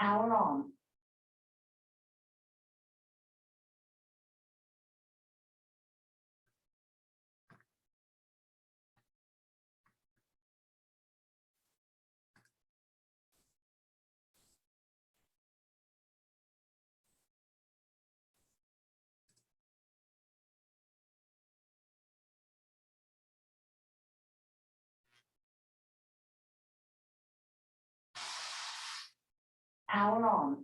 Hour on. Hour on.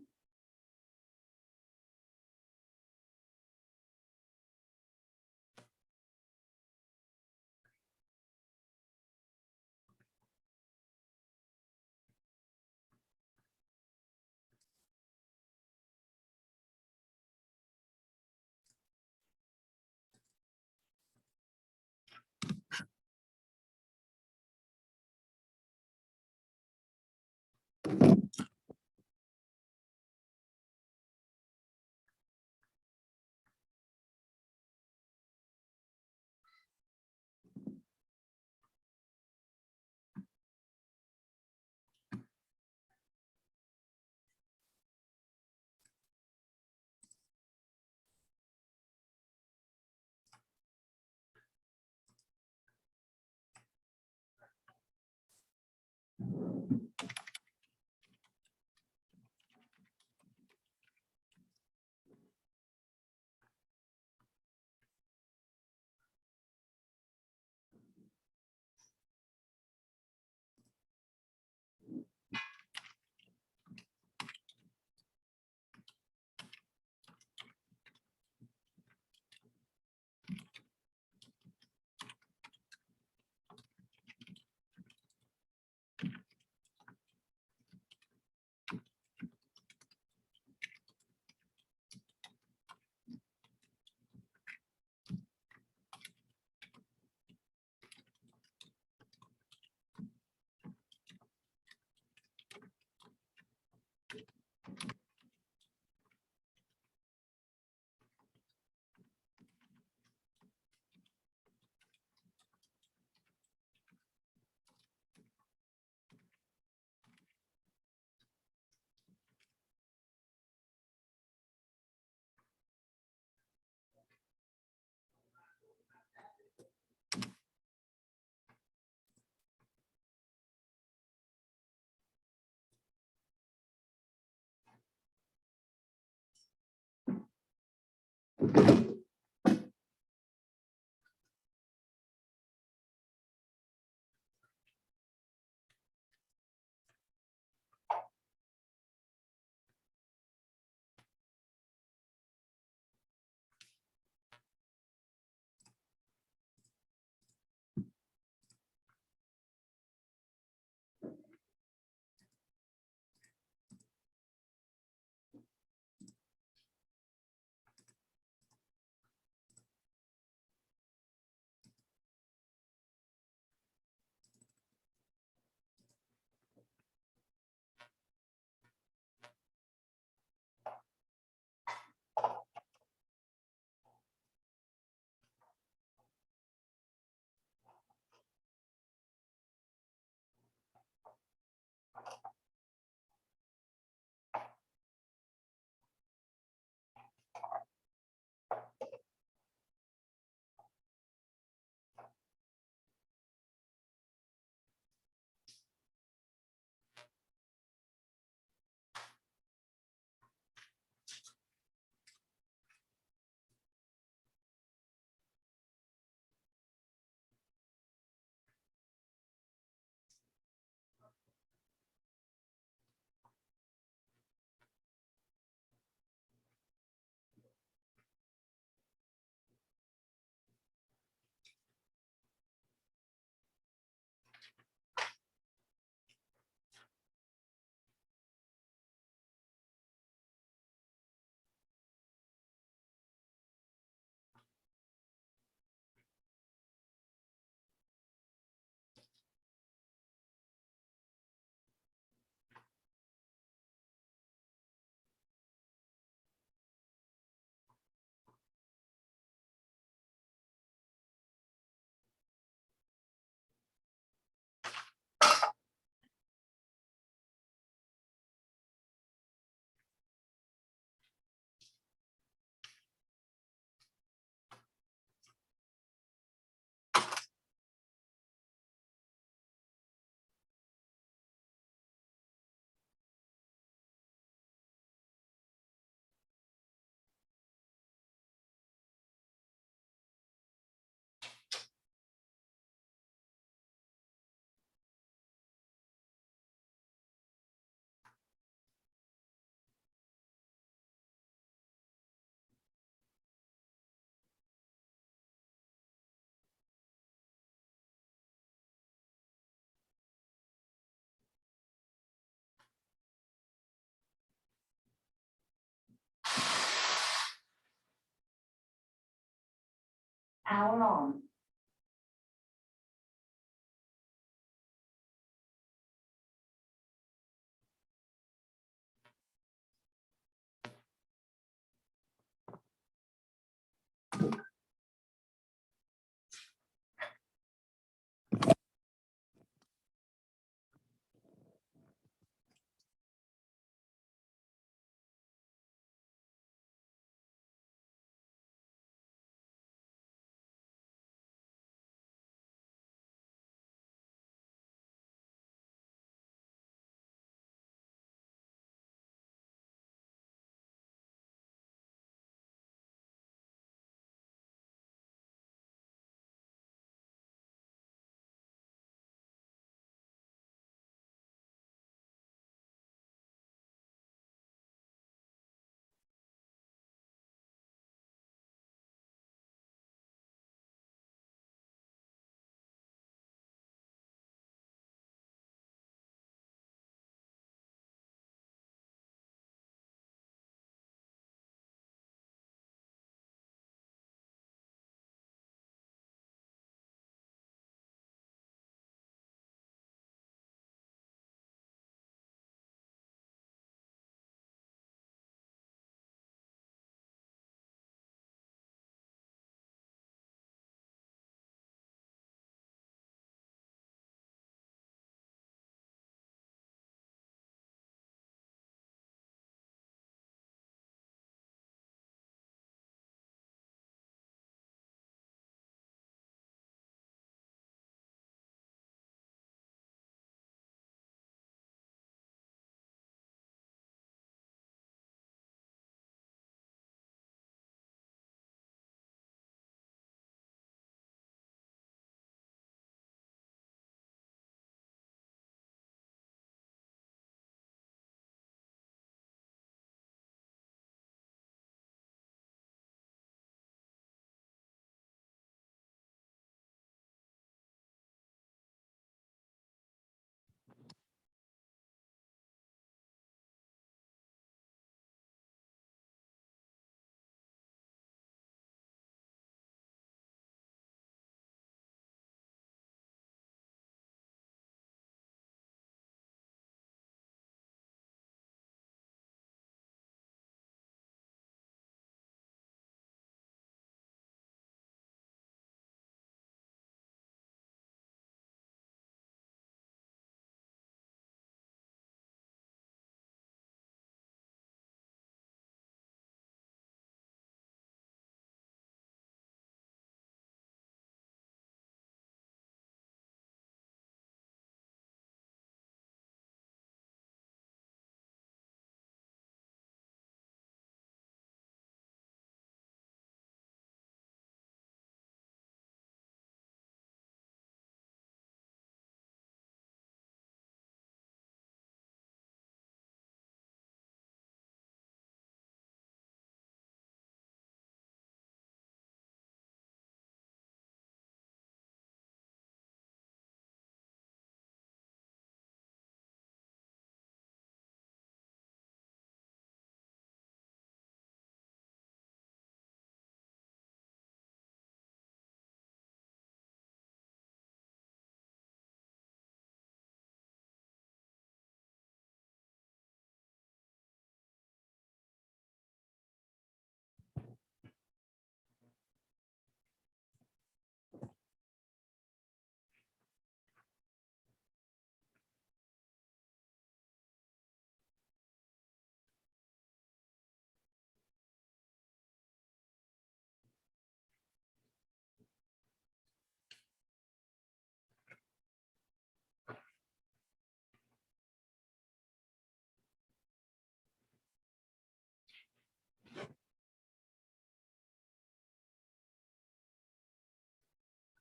Owl on.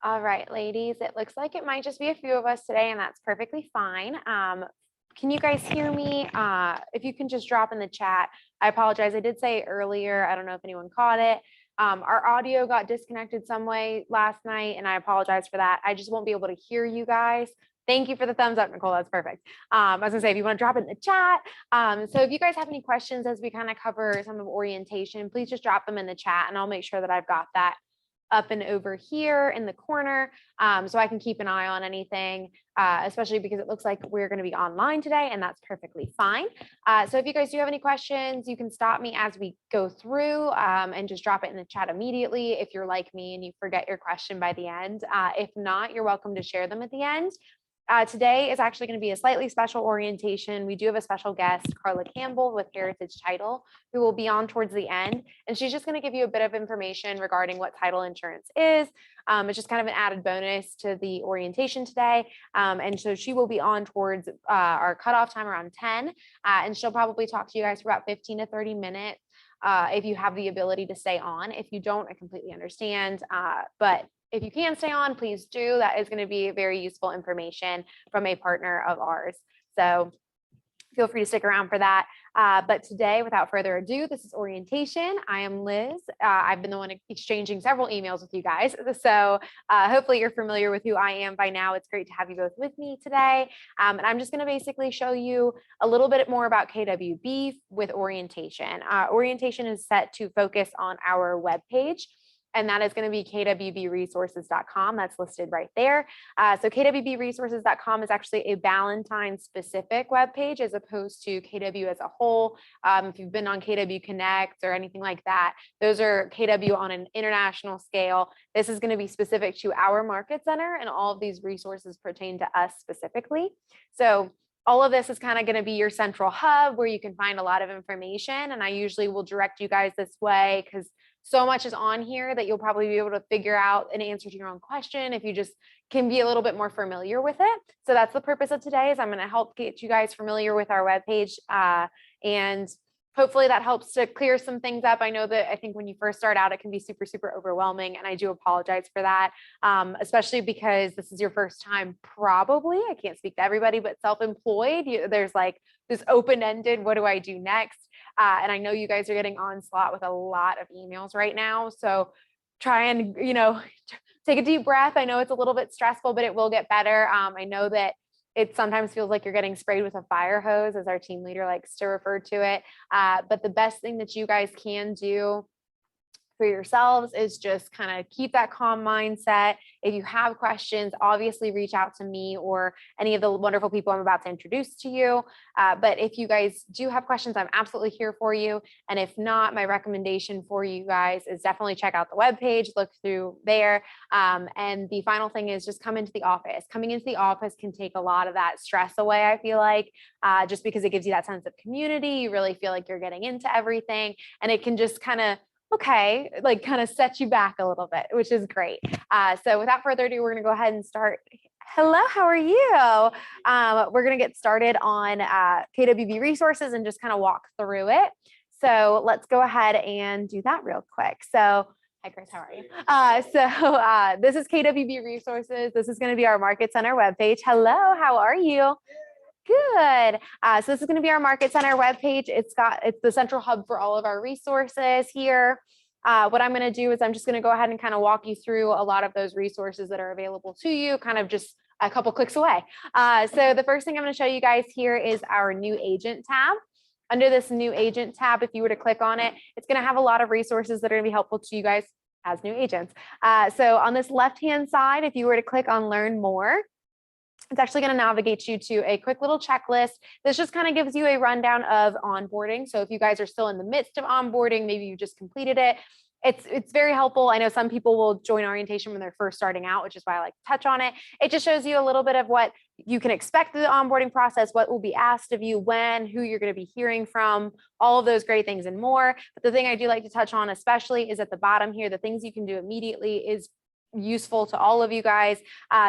All right, ladies, it looks like it might just be a few of us today, and that's perfectly fine. Can you guys hear me? If you can just drop in the chat. I apologize. I did say earlier, I don't know if anyone caught it. Our audio got disconnected some way last night, and I apologize for that. I just won't be able to hear you guys. Thank you for the thumbs up, Nicole. That's perfect. I was gonna say, if you want to drop it in the chat. So if you guys have any questions as we kind of cover some of orientation, please just drop them in the chat and I'll make sure that I've got that up and over here in the corner, so I can keep an eye on anything, especially because it looks like we're going to be online today, and that's perfectly fine. So if you guys do have any questions, you can stop me as we go through, and just drop it in the chat immediately if you're like me and you forget your question by the end. If not, you're welcome to share them at the end. Today is actually going to be a slightly special orientation. We do have a special guest, Carla Campbell with Heritage Title, who will be on towards the end. And she's just going to give you a bit of information regarding what title insurance is. It's just kind of an added bonus to the orientation today. And so she will be on towards our cutoff time around 10. And she'll probably talk to you guys for about 15 to 30 minutes. If you have the ability to stay on. If you don't, I completely understand. But if you can stay on, please do. That is going to be very useful information from a partner of ours. So feel free to stick around for that. But today, without further ado, this is orientation. I am Liz. I've been the one exchanging several emails with you guys. So hopefully you're familiar with who I am by now. It's great to have you both with me today. And I'm just going to basically show you a little bit more about KWB with orientation. Orientation is set to focus on our webpage. And that is going to be kwbresources.com. That's listed right there. So kwbresources.com is actually a Valentine specific webpage as opposed to KW as a whole. If you've been on KW Connect or anything like that, those are KW on an international scale. This is going to be specific to our market center, and all of these resources pertain to us specifically. So all of this is kind of going to be your central hub where you can find a lot of information. And I usually will direct you guys this way because so much is on here that you'll probably be able to figure out an answer to your own question if you just can be a little bit more familiar with it. So that's the purpose of today, is I'm going to help get you guys familiar with our webpage, and hopefully that helps to clear some things up. I know that I think when you first start out, it can be super, super overwhelming, and I do apologize for that, especially because this is your first time, probably, I can't speak to everybody, but self-employed, there's like this open-ended, what do I do next? And I know you guys are getting onslaught with a lot of emails right now. So try and, take a deep breath. I know it's a little bit stressful, but it will get better. I know that it sometimes feels like you're getting sprayed with a fire hose, as our team leader likes to refer to it. But the best thing that you guys can do for yourselves is just kind of keep that calm mindset. If you have questions, obviously reach out to me or any of the wonderful people I'm about to introduce to you. But if you guys do have questions, I'm absolutely here for you. And if not, my recommendation for you guys is definitely check out the webpage, look through there. And the final thing is just come into the office. Coming into the office can take a lot of that stress away, I feel like, just because it gives you that sense of community. You really feel like you're getting into everything, and it can just kind of set you back a little bit, which is great. So without further ado, we're going to go ahead and start. Hello, how are you? We're going to get started on KWB resources and just kind of walk through it. So let's go ahead and do that real quick. So hi, Chris, how are you? This is KWB resources. This is going to be our Market Center webpage. Hello, how are you? Good. So this is going to be our Market Center webpage. It's the central hub for all of our resources here. What I'm going to do is I'm just going to go ahead and kind of walk you through a lot of those resources that are available to you, kind of just a couple clicks away. So the first thing I'm going to show you guys here is our new agent tab. Under this new agent tab, if you were to click on it, it's going to have a lot of resources that are going to be helpful to you guys as new agents. So on this left-hand side, if you were to click on Learn More, it's actually going to navigate you to a quick little checklist. This just kind of gives you a rundown of onboarding. So if you guys are still in the midst of onboarding, maybe you just completed it, it's very helpful. I know some people will join orientation when they're first starting out, which is why I like to touch on it. It just shows you a little bit of what you can expect through the onboarding process, what will be asked of you, when, who you're going to be hearing from, all of those great things and more. But the thing I do like to touch on especially is at the bottom here, the things you can do immediately is useful to all of you guys.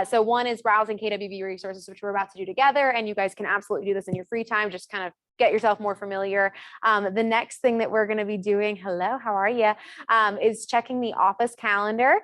So one is browsing KWB resources, which we're about to do together, and you guys can absolutely do this in your free time. Just kind of get yourself more familiar. The next thing that we're going to be doing, hello, how are you, is checking the office calendar.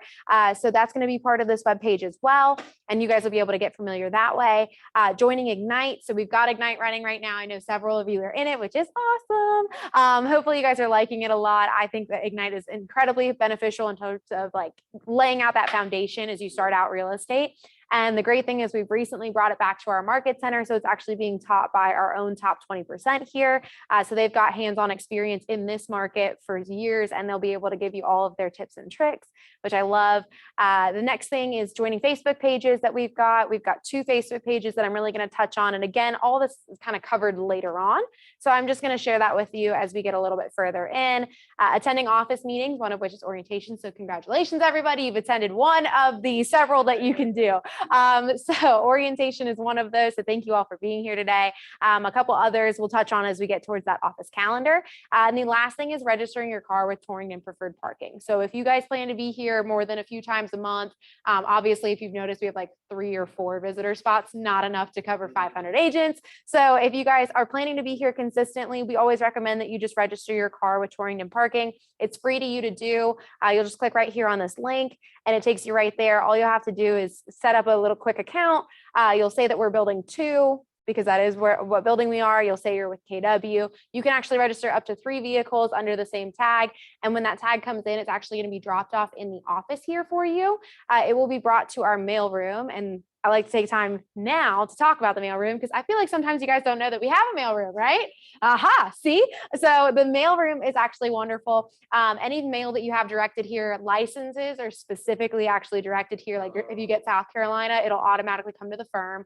So that's going to be part of this webpage as well. And you guys will be able to get familiar that way. Joining Ignite. So we've got Ignite running right now. I know several of you are in it, which is awesome. Hopefully you guys are liking it a lot. I think that Ignite is incredibly beneficial in terms of like laying out that foundation as you start out real estate. And the great thing is we've recently brought it back to our market center. So it's actually being taught by our own top 20% here. So they've got hands-on experience in this market for years, and they'll be able to give you all of their tips and tricks, which I love. The next thing is joining Facebook pages that we've got. We've got 2 Facebook pages that I'm really going to touch on. And again, all this is kind of covered later on. So I'm just going to share that with you as we get a little bit further in. Attending office meetings, one of which is orientation. So congratulations, everybody. You've attended one of the several that you can do. So orientation is one of those. So thank you all for being here today. A couple others we'll touch on as we get towards that office calendar. And the last thing is registering your car with Torrington Preferred Parking. So if you guys plan to be here more than a few times a month, obviously, if you've noticed, we have like 3 or 4 visitor spots, not enough to cover 500 agents. So if you guys are planning to be here consistently, we always recommend that you just register your car with Torrington Parking. It's free to you to do. You'll just click right here on this link and it takes you right there. All you'll have to do is set up a little quick account. You'll say that we're building 2, because that is what building we are. You'll say you're with KW. You can actually register up to 3 vehicles under the same tag. And when that tag comes in, it's actually going to be dropped off in the office here for you. It will be brought to our mail room. And I like to take time now to talk about the mail room because I feel like sometimes you guys don't know that we have a mail room, right? Aha, see? So the mail room is actually wonderful. Any mail that you have directed here, licenses are specifically actually directed here. Like if you get South Carolina, it'll automatically come to the firm.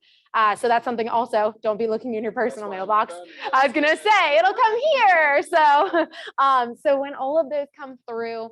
So that's something also, don't be looking in your personal mailbox. I was gonna say, it'll come here. So when all of those come through,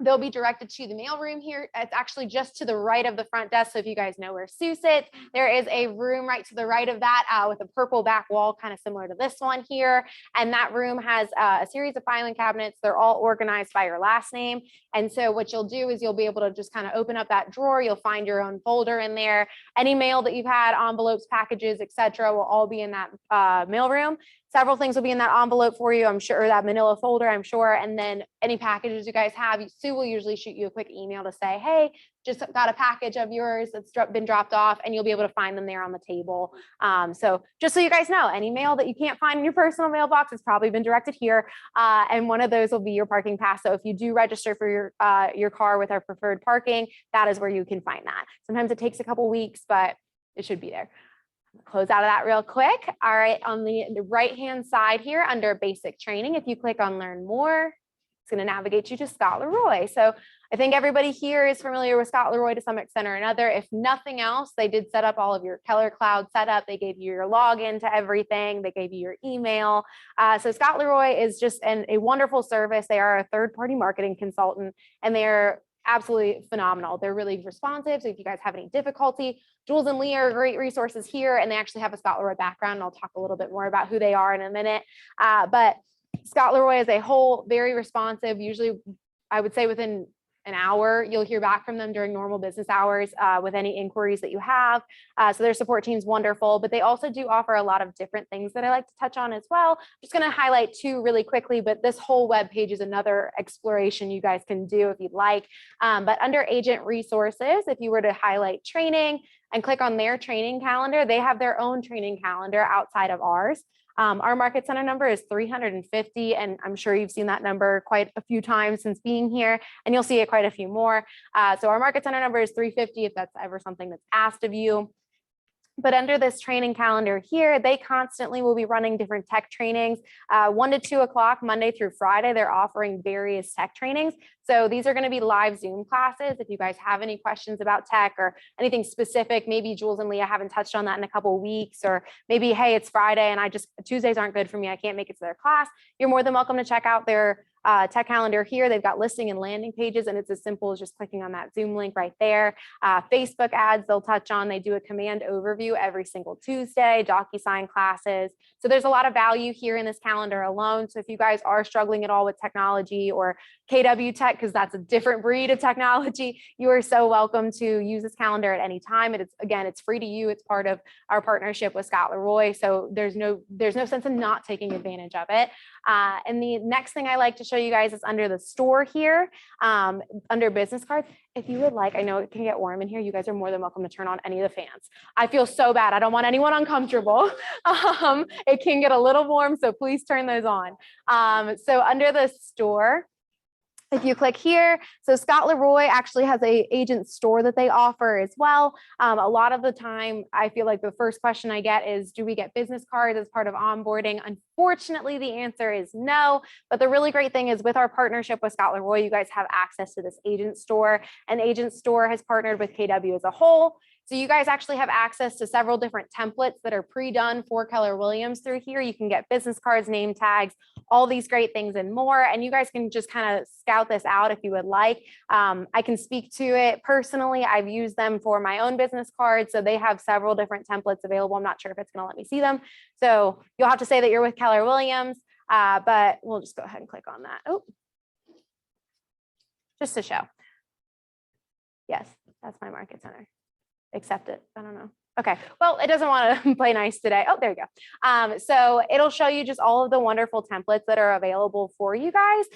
they'll be directed to the mailroom here. It's actually just to the right of the front desk. So if you guys know where Sue sits, there is a room right to the right of that with a purple back wall, kind of similar to this one here. And that room has a series of filing cabinets. They're all organized by your last name. And so what you'll do is you'll be able to just kind of open up that drawer. You'll find your own folder in there. Any mail that you've had, envelopes, packages, etc., will all be in that mailroom. Several things will be in that envelope for you, I'm sure, that manila folder, I'm sure. And then any packages you guys have, Sue will usually shoot you a quick email to say, hey, just got a package of yours that's been dropped off, and you'll be able to find them there on the table. So just so you guys know, any mail that you can't find in your personal mailbox has probably been directed here. And one of those will be your parking pass. So if you do register for your car with our preferred parking, that is where you can find that. Sometimes it takes a couple weeks, but it should be there. Close out of that real quick. All right, on the right-hand side here under basic training, if you click on learn more, it's going to navigate you to Scott Leroy. So I think everybody here is familiar with Scott Leroy to some extent or another. If nothing else, they did set up all of your Keller Cloud setup. They gave you your login to everything. They gave you your email. So Scott Leroy is just a wonderful service. They are a third-party marketing consultant, and they're absolutely phenomenal. They're really responsive. So if you guys have any difficulty, Jules and Lee are great resources here, and they actually have a Scott Leroy background. And I'll talk a little bit more about who they are in a minute. But Scott Leroy as a whole, very responsive. Usually, I would say within an hour, you'll hear back from them during normal business hours with any inquiries that you have. So their support team's wonderful, but they also do offer a lot of different things that I like to touch on as well. Just going to highlight 2 really quickly, but this whole web page is another exploration you guys can do if you'd like. But under agent resources, if you were to highlight training and click on their training calendar, they have their own training calendar outside of ours. Our market center number is 350, and I'm sure you've seen that number quite a few times since being here, and you'll see it quite a few more. So our market center number is 350 if that's ever something that's asked of you. But under this training calendar here, they constantly will be running different tech trainings. 1 to 2 o'clock, Monday through Friday, they're offering various tech trainings. So these are going to be live Zoom classes. If you guys have any questions about tech or anything specific, maybe Jules and Leah haven't touched on that in a couple of weeks, or maybe, hey, it's Friday and Tuesdays aren't good for me, I can't make it to their class. You're more than welcome to check out their tech calendar here. They've got listing and landing pages, and it's as simple as just clicking on that Zoom link right there. Facebook ads, they'll touch on. They do a command overview every single Tuesday, DocuSign classes. So there's a lot of value here in this calendar alone. So if you guys are struggling at all with technology or KW Tech, because that's a different breed of technology, you are so welcome to use this calendar at any time. It's free to you. It's part of our partnership with Scott Leroy. So there's no sense in not taking advantage of it. And the next thing I like to show you guys is under the store here, under business cards. If you would like, I know it can get warm in here. You guys are more than welcome to turn on any of the fans. I feel so bad. I don't want anyone uncomfortable. It can get a little warm, so please turn those on. So under the store, If you click here, so Scott Leroy actually has a agent store that they offer as well. A lot of the time, I feel like the first question I get is, do we get business cards as part of onboarding? Unfortunately, the answer is no. But the really great thing is with our partnership with Scott Leroy, you guys have access to this agent store, and agent store has partnered with KW as a whole. So you guys actually have access to several different templates that are pre-done for Keller Williams through here. You can get business cards, name tags, all these great things and more. And you guys can just kind of scout this out if you would like. I can speak to it personally. I've used them for my own business cards. So they have several different templates available. I'm not sure if it's going to let me see them. So you'll have to say that you're with Keller Williams, but we'll just go ahead and click on that. Oh, just to show. Yes, that's my market center. Accept it. I don't know. Okay, well, it doesn't want to play nice today. Oh, there you go. So it'll show you just all of the wonderful templates that are available for you guys.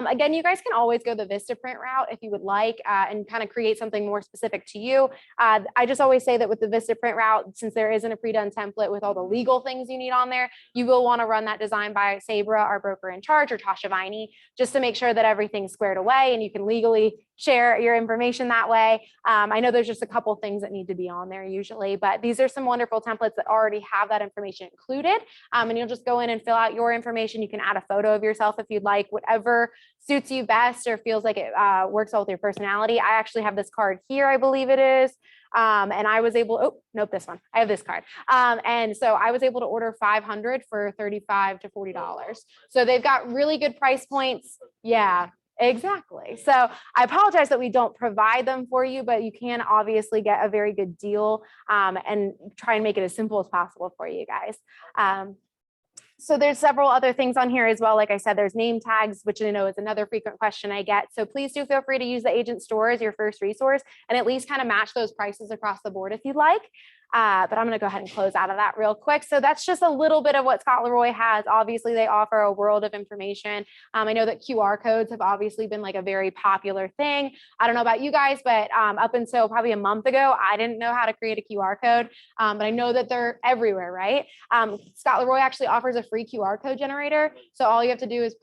Again, you guys can always go the Vistaprint route if you would like and kind of create something more specific to you. I just always say that with the Vistaprint route, since there isn't a pre-done template with all the legal things you need on there, you will want to run that design by Sabra, our broker in charge, or Tasha Viney, just to make sure that everything's squared away and you can legally share your information that way. I know there's just a couple things that need to be on there usually, but these are some wonderful templates that already have that information included. And you'll just go in and fill out your information. You can add a photo of yourself if you'd like, whatever suits you best or feels like it works well with your personality. I actually have this card here, I believe it is. And I was able, oh, nope, this one. I have this card. And so I was able to order 500 for $35 to $40. So they've got really good price points. Yeah. Exactly. So I apologize that we don't provide them for you, but you can obviously get a very good deal and try and make it as simple as possible for you guys. So there's several other things on here as well. Like I said, there's name tags, which I know is another frequent question I get. So please do feel free to use the agent store as your first resource and at least kind of match those prices across the board if you'd like. But I'm going to go ahead and close out of that real quick. So that's just a little bit of what Scott Leroy has. Obviously, they offer a world of information. I know that QR codes have obviously been like a very popular thing. I don't know about you guys, but up until probably a month ago, I didn't know how to create a QR code, but I know that they're everywhere, right? Scott Leroy actually offers a free QR code generator. So all you have to do is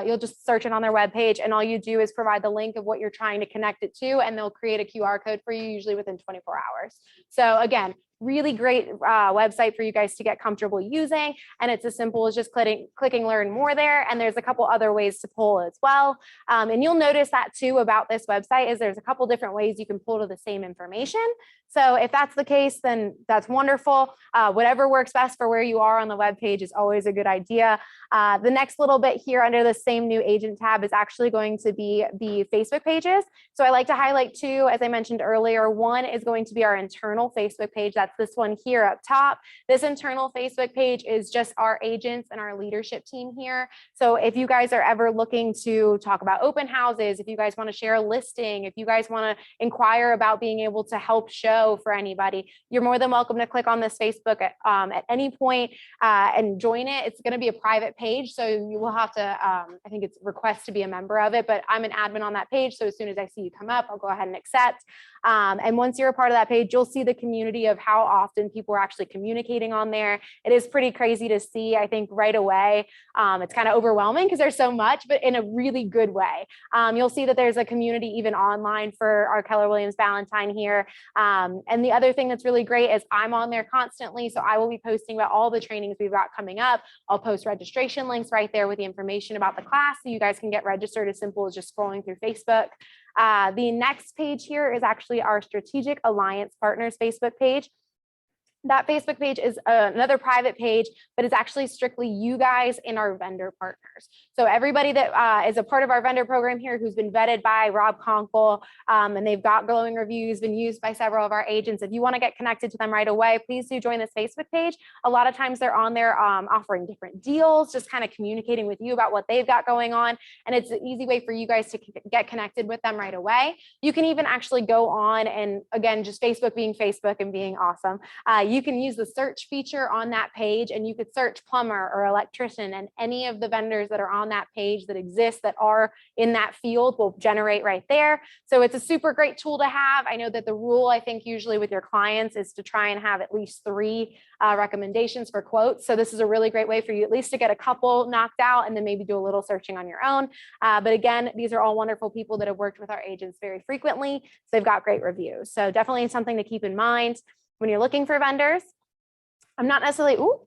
you'll just search it on their webpage, and all you do is provide the link of what you're trying to connect it to, and they'll create a QR code for you, usually within 24 hours. So again, really great website for you guys to get comfortable using. And it's as simple as just clicking learn more there. And there's a couple other ways to pull as well. And you'll notice that too about this website is there's a couple different ways you can pull to the same information. So if that's the case, then that's wonderful. Whatever works best for where you are on the web page is always a good idea. The next little bit here under the same new agent tab is actually going to be the Facebook pages. So I like to highlight two, as I mentioned earlier. One is going to be our internal Facebook page. That's this one here up top. This internal Facebook page is just our agents and our leadership team here. So if you guys are ever looking to talk about open houses, if you guys want to share a listing, if you guys want to inquire about being able to help show for anybody, you're more than welcome to click on this Facebook at any point and join it. It's going to be a private page, so you will have to, I think it's request to be a member of it, but I'm an admin on that page. So as soon as I see you come up, I'll go ahead and accept. And once you're a part of that page, you'll see the community of how often people are actually communicating on there. It is pretty crazy to see, I think, right away. It's kind of overwhelming because there's so much, but in a really good way. You'll see that there's a community even online for our Keller Williams Valentine here. And the other thing that's really great is I'm on there constantly. So I will be posting about all the trainings we've got coming up. I'll post registration links right there with the information about the class, so you guys can get registered as simple as just scrolling through Facebook. The next page here is actually our Strategic Alliance Partners Facebook page. That Facebook page is another private page, but it's actually strictly you guys and our vendor partners. So everybody that is a part of our vendor program here who's been vetted by Rob Conkle and they've got glowing reviews, been used by several of our agents. If you want to get connected to them right away, please do join this Facebook page. A lot of times they're on there offering different deals, just kind of communicating with you about what they've got going on. And it's an easy way for you guys to get connected with them right away. You can even actually go on and, again, just Facebook being Facebook and being awesome. you can use the search feature on that page, and you could search plumber or electrician, and any of the vendors that are on that page that exist that are in that field will generate right there. So it's a super great tool to have. I know that the rule, I think, usually with your clients is to try and have at least 3 recommendations for quotes. So this is a really great way for you at least to get a couple knocked out and then maybe do a little searching on your own. But again, these are all wonderful people that have worked with our agents very frequently. So they've got great reviews. So definitely something to keep in mind when you're looking for vendors. I'm not necessarily, ooh,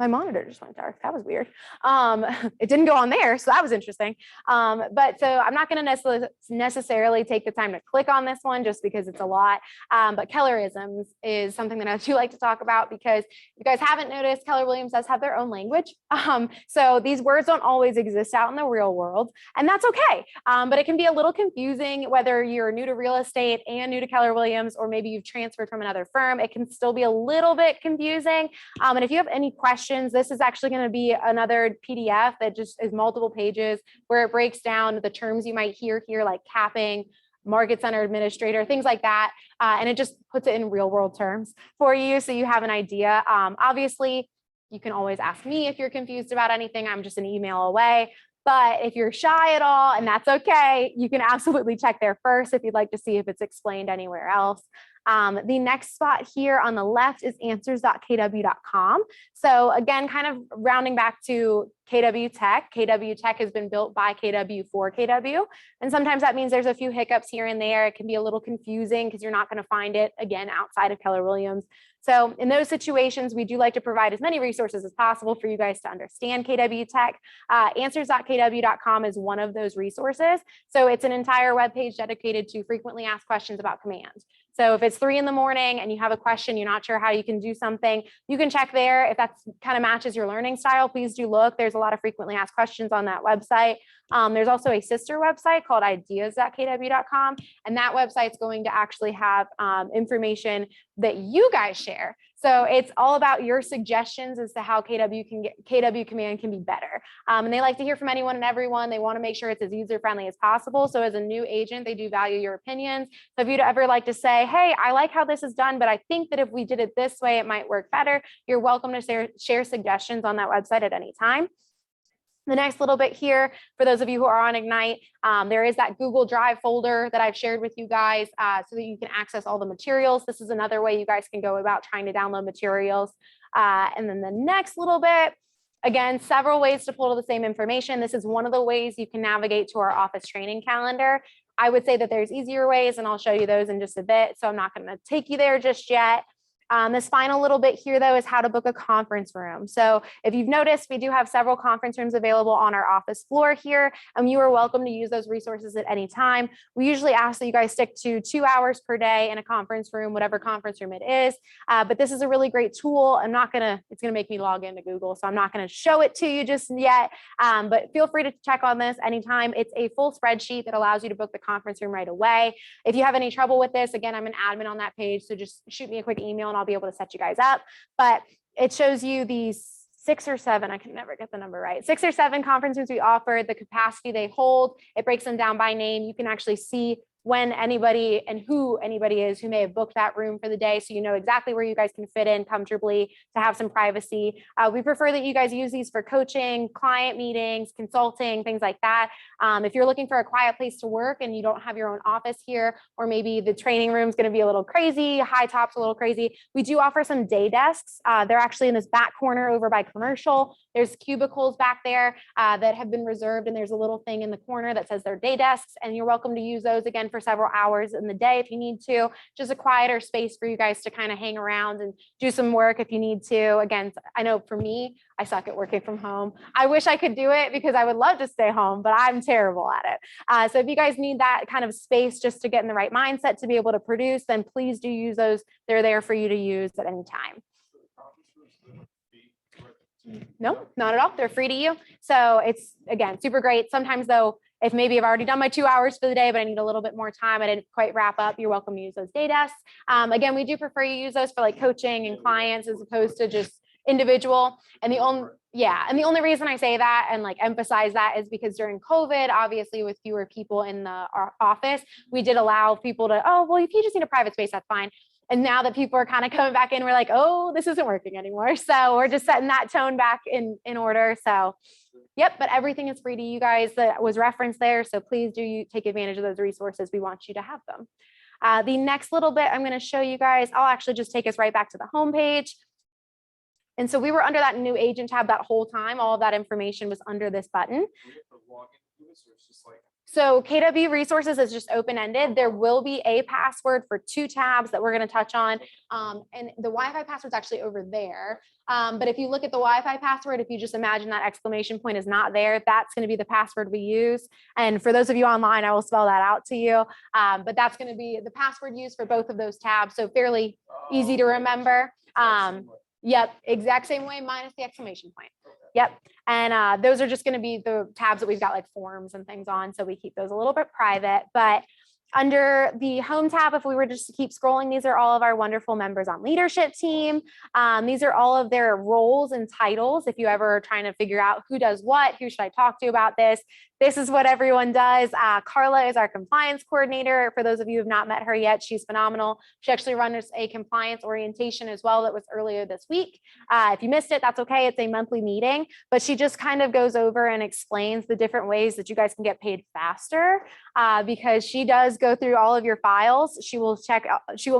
my monitor just went dark. That was weird. It didn't go on there, so that was interesting. But so I'm not going to necessarily take the time to click on this one just because it's a lot. But Kellerisms is something that I do like to talk about because if you guys haven't noticed, Keller Williams does have their own language. So these words don't always exist out in the real world, and that's okay. But it can be a little confusing whether you're new to real estate and new to Keller Williams, or maybe you've transferred from another firm. It can still be a little bit confusing. And if you have any questions, this is actually going to be another PDF that just is multiple pages where it breaks down the terms you might hear here, like capping, market center administrator, things like that. And it just puts it in real world terms for you so you have an idea. Obviously, you can always ask me if you're confused about anything. I'm just an email away. But if you're shy at all, and that's okay, you can absolutely check there first if you'd like to see if it's explained anywhere else. The next spot here on the left is answers.kw.com. So again, kind of rounding back to KW Tech. KW Tech has been built by KW for KW. And sometimes that means there's a few hiccups here and there. It can be a little confusing because you're not going to find it again outside of Keller Williams. So in those situations, we do like to provide as many resources as possible for you guys to understand KW Tech. Answers.kw.com is one of those resources. So it's an entire webpage dedicated to frequently asked questions about command. So if it's 3 in the morning and you have a question, you're not sure how you can do something, you can check there. If that kind of matches your learning style, please do look. There's a lot of frequently asked questions on that website. There's also a sister website called ideas.kw.com. And that website's going to actually have information that you guys share. So it's all about your suggestions as to how KW command can be better. And they like to hear from anyone and everyone. They want to make sure it's as user-friendly as possible. So as a new agent, they do value your opinions. So if you'd ever like to say, hey, I like how this is done, but I think that if we did it this way, it might work better, you're welcome to share suggestions on that website at any time. The next little bit here, for those of you who are on Ignite, there is that Google Drive folder that I've shared with you guys so that you can access all the materials. This is another way you guys can go about trying to download materials. And then the next little bit, again, several ways to pull the same information. This is one of the ways you can navigate to our office training calendar. I would say that there's easier ways, and I'll show you those in just a bit. So I'm not going to take you there just yet. This final little bit here, though, is how to book a conference room. So if you've noticed, we do have several conference rooms available on our office floor here, and you are welcome to use those resources at any time. We usually ask that you guys stick to 2 hours per day in a conference room, whatever conference room it is. But this is a really great tool. It's going to make me log into Google, so I'm not going to show it to you just yet. But feel free to check on this anytime. It's a full spreadsheet that allows you to book the conference room right away. If you have any trouble with this, again, I'm an admin on that page, so just shoot me a quick email and I'll be able to set you guys up. But it shows you these 6 or 7, I can never get the number right, 6 or 7 conferences we offer, the capacity they hold. It breaks them down by name. You can actually see when anybody and who anybody is who may have booked that room for the day, so you know exactly where you guys can fit in comfortably to have some privacy. We prefer that you guys use these for coaching, client meetings, consulting, things like that. If you're looking for a quiet place to work and you don't have your own office here, or maybe the training room is going to be a little crazy, high tops a little crazy, we do offer some day desks. They're actually in this back corner over by commercial. There's cubicles back there that have been reserved, and there's a little thing in the corner that says they're day desks, and you're welcome to use those again for several hours in the day if you need to. Just a quieter space for you guys to kind of hang around and do some work if you need to. Again, I know for me, I suck at working from home. I wish I could do it because I would love to stay home, but I'm terrible at it. So if you guys need that kind of space just to get in the right mindset to be able to produce, then please do use those. They're there for you to use at any time. No, not at all. They're free to you. So it's, again, super great. Sometimes though, if maybe I've already done my 2 hours for the day, but I need a little bit more time, I didn't quite wrap up, you're welcome to use those day desks. Again, we do prefer you use those for like coaching and clients as opposed to just individual. And the only reason I say that and like emphasize that is because during COVID, obviously with fewer people in the office, we did allow people to, oh, well, if you just need a private space, that's fine. And now that people are kind of coming back in, we're like, oh, this isn't working anymore. So we're just setting that tone back in order. So yep, but everything is free to you guys that was referenced there. So please do you take advantage of those resources. We want you to have them. The next little bit I'm going to show you guys, I'll actually just take us right back to the homepage. And so we were under that new agent tab that whole time. All of that information was under this button. So KW Resources is just open-ended. There will be a password for 2 tabs that we're going to touch on. And the Wi-Fi password is actually over there. But if you look at the Wi-Fi password, if you just imagine that exclamation point is not there, that's going to be the password we use. And for those of you online, I will spell that out to you. But that's going to be the password used for both of those tabs. So fairly easy to remember. Yep, exact same way, minus the exclamation point. Yep. And those are just going to be the tabs that we've got like forms and things on. So we keep those a little bit private. But under the home tab, if we were just to keep scrolling, these are all of our wonderful members on leadership team. These are all of their roles and titles. If you ever are trying to figure out who does what, who should I talk to about this? This is what everyone does. Carla is our compliance coordinator. For those of you who have not met her yet, she's phenomenal. She actually runs a compliance orientation as well that was earlier this week. If you missed it, that's okay. It's a monthly meeting, but she just kind of goes over and explains the different ways that you guys can get paid faster because she does go through all of your files. She will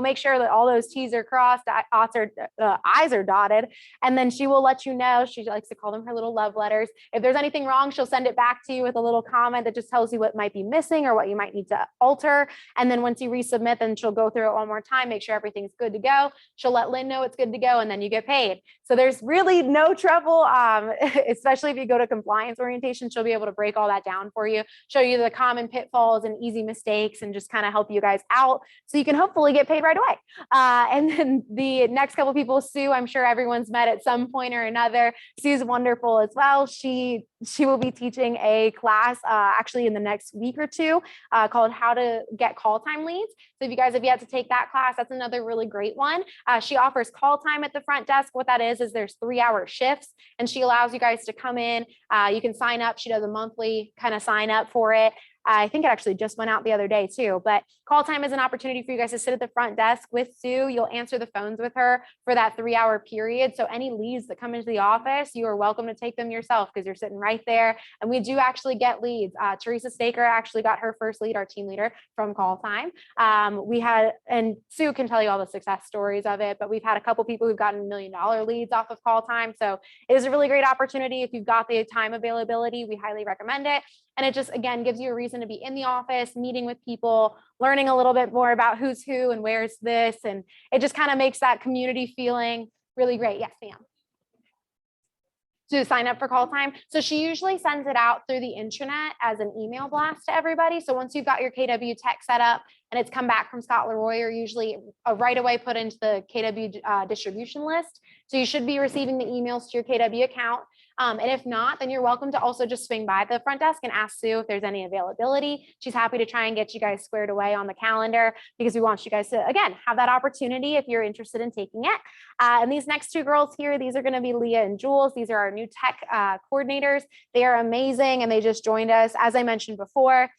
make sure that all those T's are crossed, I's are dotted, and then she will let you know. She likes to call them her little love letters. If there's anything wrong, she'll send it back to you with a little comment that just tells you what might be missing or what you might need to alter. And then once you resubmit, then she'll go through it one more time, make sure everything's good to go. She'll let Lynn know it's good to go, and then you get paid. So there's really no trouble, especially if you go to compliance orientation. She'll be able to break all that down for you, show you the common pitfalls and easy mistakes, and just kind of help you guys out so you can hopefully get paid right away. And then the next couple people, Sue, I'm sure everyone's met at some point or another. Sue's wonderful as well. She will be teaching a class actually in the next week or two called How to Get Call Time Leads. So if you guys have yet to take that class, that's another really great one. She offers call time at the front desk. What that is there's 3-hour shifts, and she allows you guys to come in. You can sign up. She does a monthly kind of sign up for it. I think it actually just went out the other day too, but call time is an opportunity for you guys to sit at the front desk with Sue. You'll answer the phones with her for that 3-hour period. So any leads that come into the office, you are welcome to take them yourself because you're sitting right there. And we do actually get leads. Teresa Staker actually got her first lead, our team leader, from call time. And Sue can tell you all the success stories of it, but we've had a couple people who've gotten $1 million leads off of call time. So it is a really great opportunity. If you've got the time availability, we highly recommend it. And it just, again, gives you a reason to be in the office, meeting with people, learning a little bit more about who's who and where's this. And it just kind of makes that community feeling really great. Yes, ma'am. To sign up for call time. So she usually sends it out through the intranet as an email blast to everybody. So once you've got your KW tech set up and it's come back from Scott Leroy, you're usually right away put into the KW distribution list. So you should be receiving the emails to your KW account. And if not, then you're welcome to also just swing by the front desk and ask Sue if there's any availability. She's happy to try and get you guys squared away on the calendar because we want you guys to, again, have that opportunity if you're interested in taking it. And these next 2 girls here, these are going to be Leah and Jules. These are our new tech coordinators. They are amazing and they just joined us. As I mentioned before,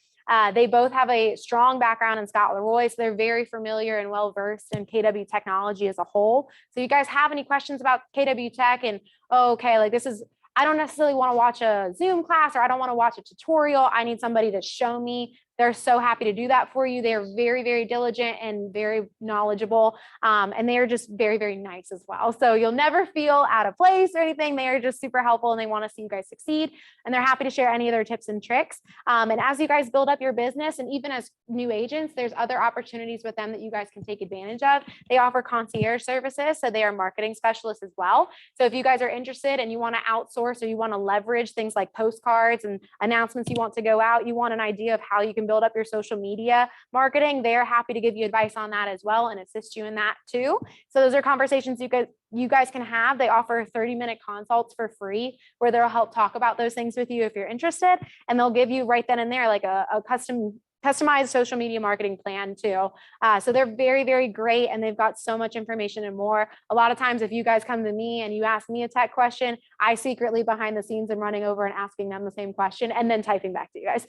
they both have a strong background in Scott Leroy, so they're very familiar and well-versed in KW technology as a whole. So you guys have any questions about KW tech and, oh, okay, like this is, I don't necessarily want to watch a Zoom class or I don't want to watch a tutorial. I need somebody to show me. They're so happy to do that for you. They're very, very diligent and very knowledgeable. And they are just very, very nice as well. So you'll never feel out of place or anything. They are just super helpful and they want to see you guys succeed. And they're happy to share any of their tips and tricks. And as you guys build up your business and even as new agents, there's other opportunities with them that you guys can take advantage of. They offer concierge services. So they are marketing specialists as well. So if you guys are interested and you want to outsource or you want to leverage things like postcards and announcements you want to go out, you want an idea of how you can build up your social media marketing, they're happy to give you advice on that as well and assist you in that too. So those are conversations you guys can have. They offer 30-minute consults for free where they'll help talk about those things with you if you're interested. And they'll give you right then and there like a customized social media marketing plan too. So they're very, very great. And they've got so much information and more. A lot of times, if you guys come to me and you ask me a tech question, I secretly behind the scenes am running over and asking them the same question and then typing back to you guys.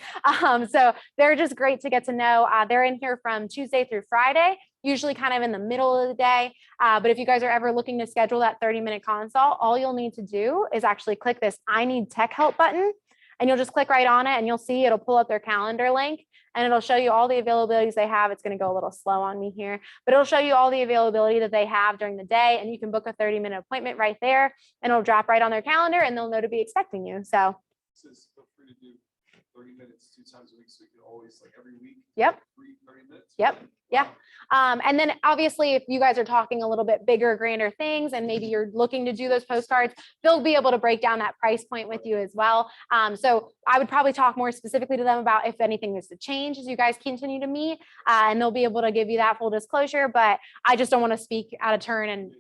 So they're just great to get to know. They're in here from Tuesday through Friday. usually kind of in the middle of the day. But if you guys are ever looking to schedule that 30-minute consult, all you'll need to do is actually click this I need tech help button, and you'll just click right on it and you'll see it'll pull up their calendar link and it'll show you all the availabilities they have. It's going to go a little slow on me here, but it'll show you all the availability that they have during the day, and you can book a 30-minute appointment right there and it'll drop right on their calendar and they'll know to be expecting you. So Feel free to do 30 minutes 2 times a week, so you can always, like, every week. Yep. 30 minutes. Yep. Yeah. And then obviously, if you guys are talking a little bit bigger, grander things, and maybe you're looking to do those postcards, they'll be able to break down that price point with you as well. So I would probably talk more specifically to them about if anything is to change as you guys continue to meet, and they'll be able to give you that full disclosure. But I just don't want to speak out of turn, and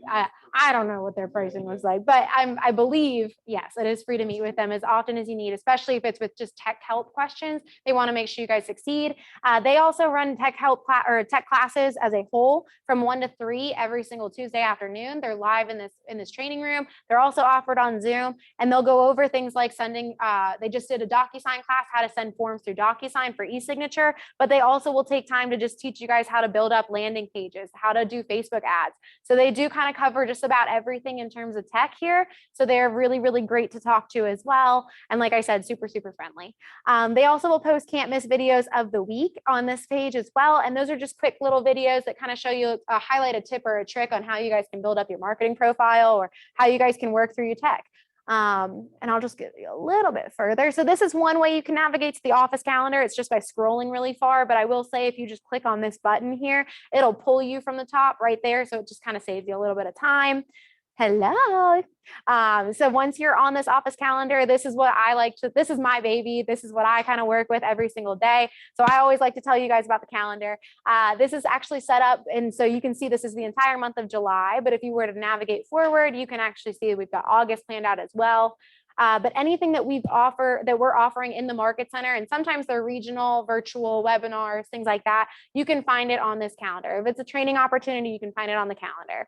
I don't know what their pricing looks like, but I believe, yes, it is free to meet with them as often as you need, especially if it's with just tech help questions. They want to make sure you guys succeed. They also run tech help or tech classes as a whole from 1 to 3 every single Tuesday afternoon. They're live in this training room. They're also offered on Zoom, and they'll go over things like sending, they just did a DocuSign class, how to send forms through DocuSign for e-signature, but they also will take time to just teach you guys how to build up landing pages, how to do Facebook ads. So they do kind of cover just about everything in terms of tech here. So they're really, really great to talk to as well. And like I said, super, super friendly. They also will post can't miss videos of the week on this page as well. And those are just quick little videos that kind of show you, highlight a tip or a trick on how you guys can build up your marketing profile or how you guys can work through your tech. And I'll just give you a little bit further. So this is one way you can navigate to the office calendar. It's just by scrolling really far, but I will say if you just click on this button here, it'll pull you from the top right there. So it just kind of saves you a little bit of time. Hello. So once you're on this office calendar, this is what I like to, this is my baby. This is what I kind of work with every single day. So I always like to tell you guys about the calendar. This is actually set up. And so you can see this is the entire month of July, but if you were to navigate forward, you can actually see we've got August planned out as well. But anything that we're offering in the Market Center, and sometimes they're regional, virtual webinars, things like that, you can find it on this calendar. If it's a training opportunity, you can find it on the calendar.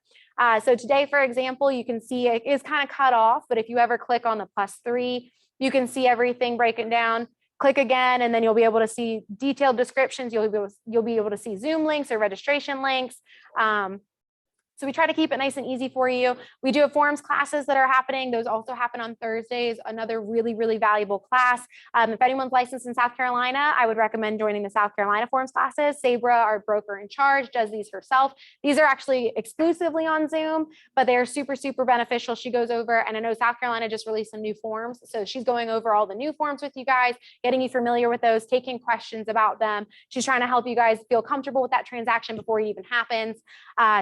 So today, for example, you can see it is kind of cut off, but if you ever click on the +3, you can see everything breaking down. Click again, and then you'll be able to see detailed descriptions. You'll be able to see Zoom links or registration links. So we try to keep it nice and easy for you. We do have forums classes that are happening. Those also happen on Thursdays, another really, really valuable class. If anyone's licensed in South Carolina, I would recommend joining the South Carolina forums classes. Sabra, our broker in charge, does these herself. These are actually exclusively on Zoom, but they're super, super beneficial. She goes over, and I know South Carolina just released some new forms. So she's going over all the new forms with you guys, getting you familiar with those, taking questions about them. She's trying to help you guys feel comfortable with that transaction before it even happens.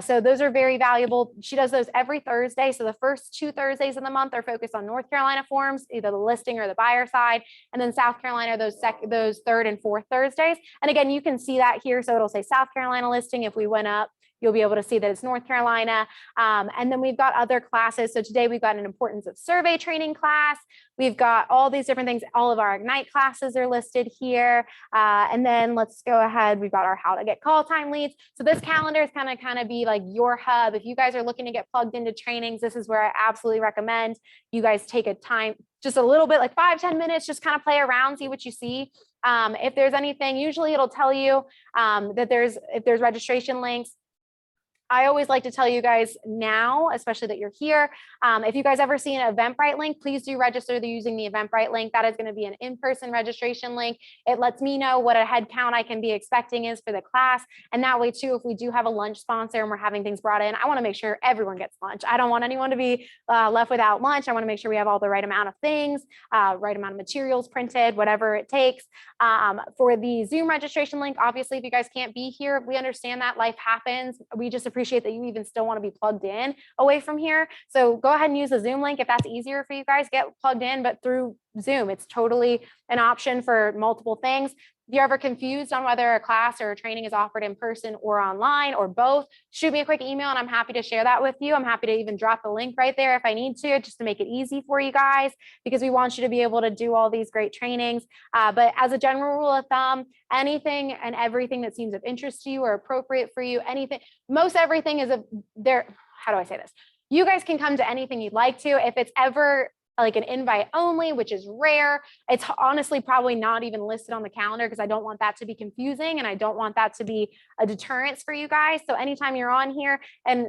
So those are very valuable. She does those every Thursday. So the first 2 Thursdays in the month are focused on North Carolina forms, either the listing or the buyer side. And then South Carolina, those 3rd and 4th Thursdays. And again, you can see that here. So it'll say South Carolina listing. If we went up, you'll be able to see that it's North Carolina. And then we've got other classes. So today we've got an importance of survey training class. We've got all these different things. All of our Ignite classes are listed here. And then let's go ahead. We've got our how to get call time leads. So this calendar is kind of be like your hub. If you guys are looking to get plugged into trainings, this is where I absolutely recommend you guys take a time, just a little bit, like 5-10 minutes, just kind of play around, see what you see. If there's anything, usually it'll tell you that if there's registration links. I always like to tell you guys now, especially that you're here. If you guys ever see an Eventbrite link, please do register using the Eventbrite link. That is going to be an in-person registration link. It lets me know what a head count I can be expecting is for the class. And that way too, if we do have a lunch sponsor and we're having things brought in, I want to make sure everyone gets lunch. I don't want anyone to be left without lunch. I want to make sure we have all the right amount of things, right amount of materials printed, whatever it takes. For the Zoom registration link, obviously, if you guys can't be here, we understand that life happens. We just appreciate that you even still want to be plugged in away from here. So go ahead and use the Zoom link if that's easier for you guys. Get plugged in, but through Zoom. It's totally an option for multiple things. If you're ever confused on whether a class or a training is offered in person or online or both, shoot me a quick email and I'm happy to share that with you. I'm happy to even drop the link right there if I need to, just to make it easy for you guys, because we want you to be able to do all these great trainings. But as a general rule of thumb, anything and everything that seems of interest to you or appropriate for you, most everything is how do I say this? You guys can come to anything you'd like to. If it's ever like an invite only, which is rare. It's honestly probably not even listed on the calendar because I don't want that to be confusing and I don't want that to be a deterrence for you guys. So anytime you're on here and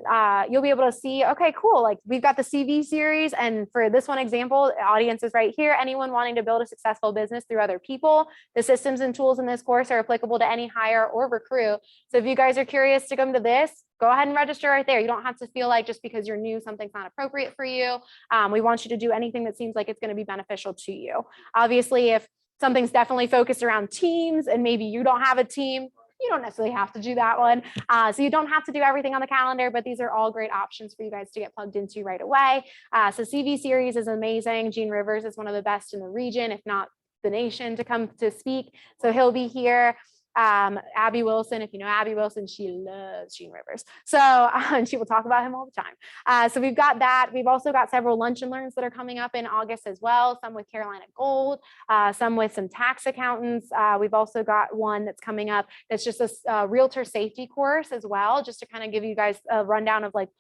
you'll be able to see, okay, cool. Like we've got the CV series. And for this one example, the audience is right here. Anyone wanting to build a successful business through other people, the systems and tools in this course are applicable to any hire or recruit. So if you guys are curious to come to this, go ahead and register right there. You don't have to feel like just because you're new, something's not appropriate for you. We want you to do anything that seems like it's going to be beneficial to you. Obviously, if something's definitely focused around teams and maybe you don't have a team, you don't necessarily have to do that one. So you don't have to do everything on the calendar, but these are all great options for you guys to get plugged into right away. So CV series is amazing. Gene Rivers is one of the best in the region, if not the nation, to come to speak. So he'll be here. Abby Wilson, if you know Abby Wilson, she loves Gene Rivers. So and she will talk about him all the time. So we've got that. We've also got several lunch and learns that are coming up in August as well, some with Carolina Gold, some with some tax accountants. We've also got one that's coming up that's just a realtor safety course as well, just to kind of give you guys a rundown of like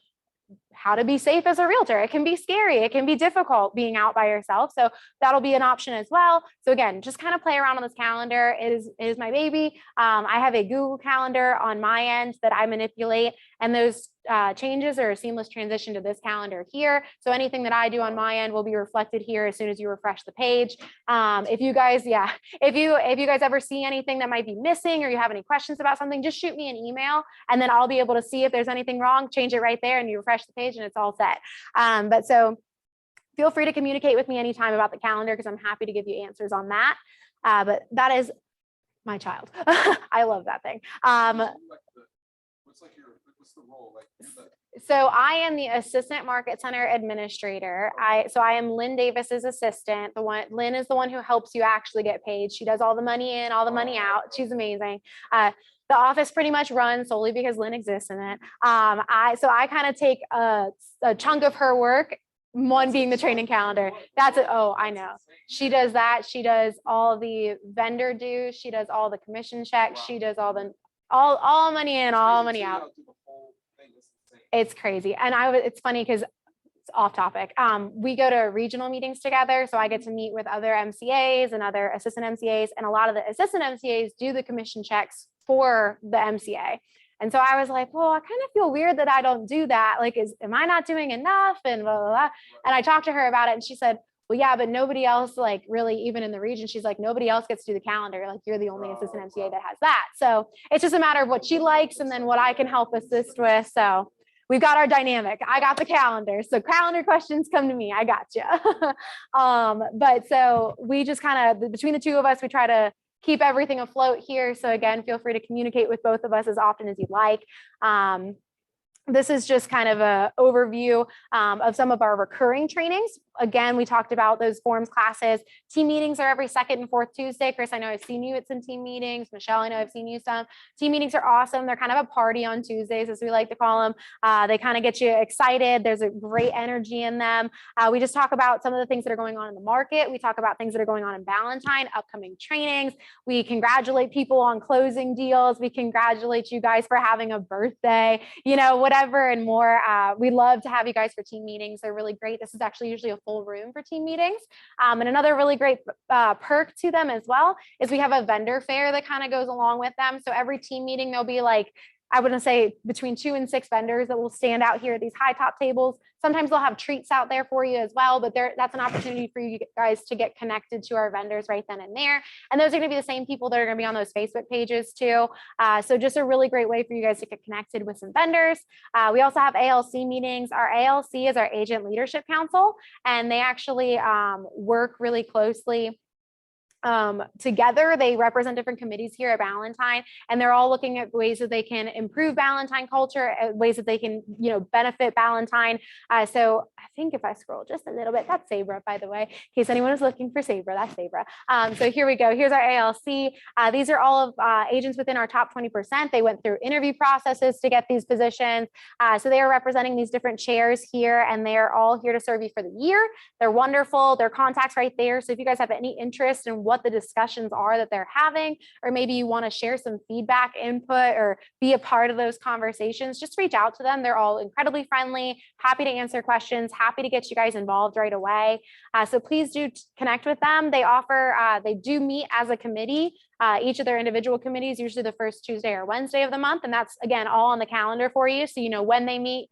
how to be safe as a realtor. It can be scary. It can be difficult being out by yourself. So that'll be an option as well. So again, just kind of play around on this calendar. It is my baby. I have a Google Calendar on my end that I manipulate, and those changes are a seamless transition to this calendar here. So anything that I do on my end will be reflected here as soon as you refresh the page. If you guys ever see anything that might be missing or you have any questions about something, just shoot me an email and then I'll be able to see if there's anything wrong, change it right there, and you refresh the page and it's all set. But so feel free to communicate with me anytime about the calendar because I'm happy to give you answers on that. But that is my child. I love that thing. What's the role? So I am the assistant market center administrator. I am Lynn Davis's assistant. Lynn is the one who helps you actually get paid. She does all the money in, all the money out. She's amazing. The office pretty much runs solely because Lynn exists in it. I kind of take a chunk of her work, one being the training calendar. I know. She does that. She does all the vendor dues. She does all the commission checks. She does all money in, all money out. It's crazy. And it's funny because it's off topic. We go to regional meetings together. So I get to meet with other MCAs and other assistant MCAs. And a lot of the assistant MCAs do the commission checks for the MCA. And so I was like, well, I kind of feel weird that I don't do that. Like, am I not doing enough? And blah, blah, blah. And I talked to her about it and she said, well, yeah, but nobody else, like really, even in the region, she's like, nobody else gets to do the calendar. Like you're the only assistant MCA that has that. So it's just a matter of what she likes and then what I can help assist with. So we've got our dynamic. I got the calendar. So calendar questions come to me. I got you. But so we just kind of, between the two of us, we try to keep everything afloat here. So again, feel free to communicate with both of us as often as you'd like. This is just kind of an overview of some of our recurring trainings. Again, we talked about those forms classes. Team meetings are every second and fourth Tuesday. Chris, I know I've seen you at some team meetings. Michelle, I know I've seen you some. Team meetings are awesome. They're kind of a party on Tuesdays, as we like to call them. They kind of get you excited. There's a great energy in them. We just talk about some of the things that are going on in the market. We talk about things that are going on in Valentine, upcoming trainings. We congratulate people on closing deals. We congratulate you guys for having a birthday, whatever and more. We love to have you guys for team meetings. They're really great. This is actually usually a full room for team meetings. And another really great perk to them as well is we have a vendor fair that kind of goes along with them. So every team meeting, there'll be like, I wouldn't say between 2 and 6 vendors that will stand out here at these high top tables. Sometimes they'll have treats out there for you as well, but that's an opportunity for you guys to get connected to our vendors right then and there. And those are going to be the same people that are going to be on those Facebook pages too. So just a really great way for you guys to get connected with some vendors. We also have ALC meetings. Our ALC is our Agent Leadership Council, and they actually work really closely together. They represent different committees here at Valentine, and they're all looking at ways that they can improve Valentine culture, ways that they can, benefit Valentine. So I think if I scroll just a little bit, that's Sabra, by the way, in case anyone is looking for Sabra, that's Sabra. So here we go. Here's our ALC. These are all of agents within our top 20%. They went through interview processes to get these positions. So they are representing these different chairs here, and they are all here to serve you for the year. They're wonderful. Their contacts right there. So if you guys have any interest in what what the discussions are that they're having, or maybe you want to share some feedback, input, or be a part of those conversations, just reach out to them. They're all incredibly friendly, happy to answer questions, happy to get you guys involved right away. So please do connect with them. They do meet as a committee. Each of their individual committees, usually the first Tuesday or Wednesday of the month. And that's, again, all on the calendar for you. So you know when they meet,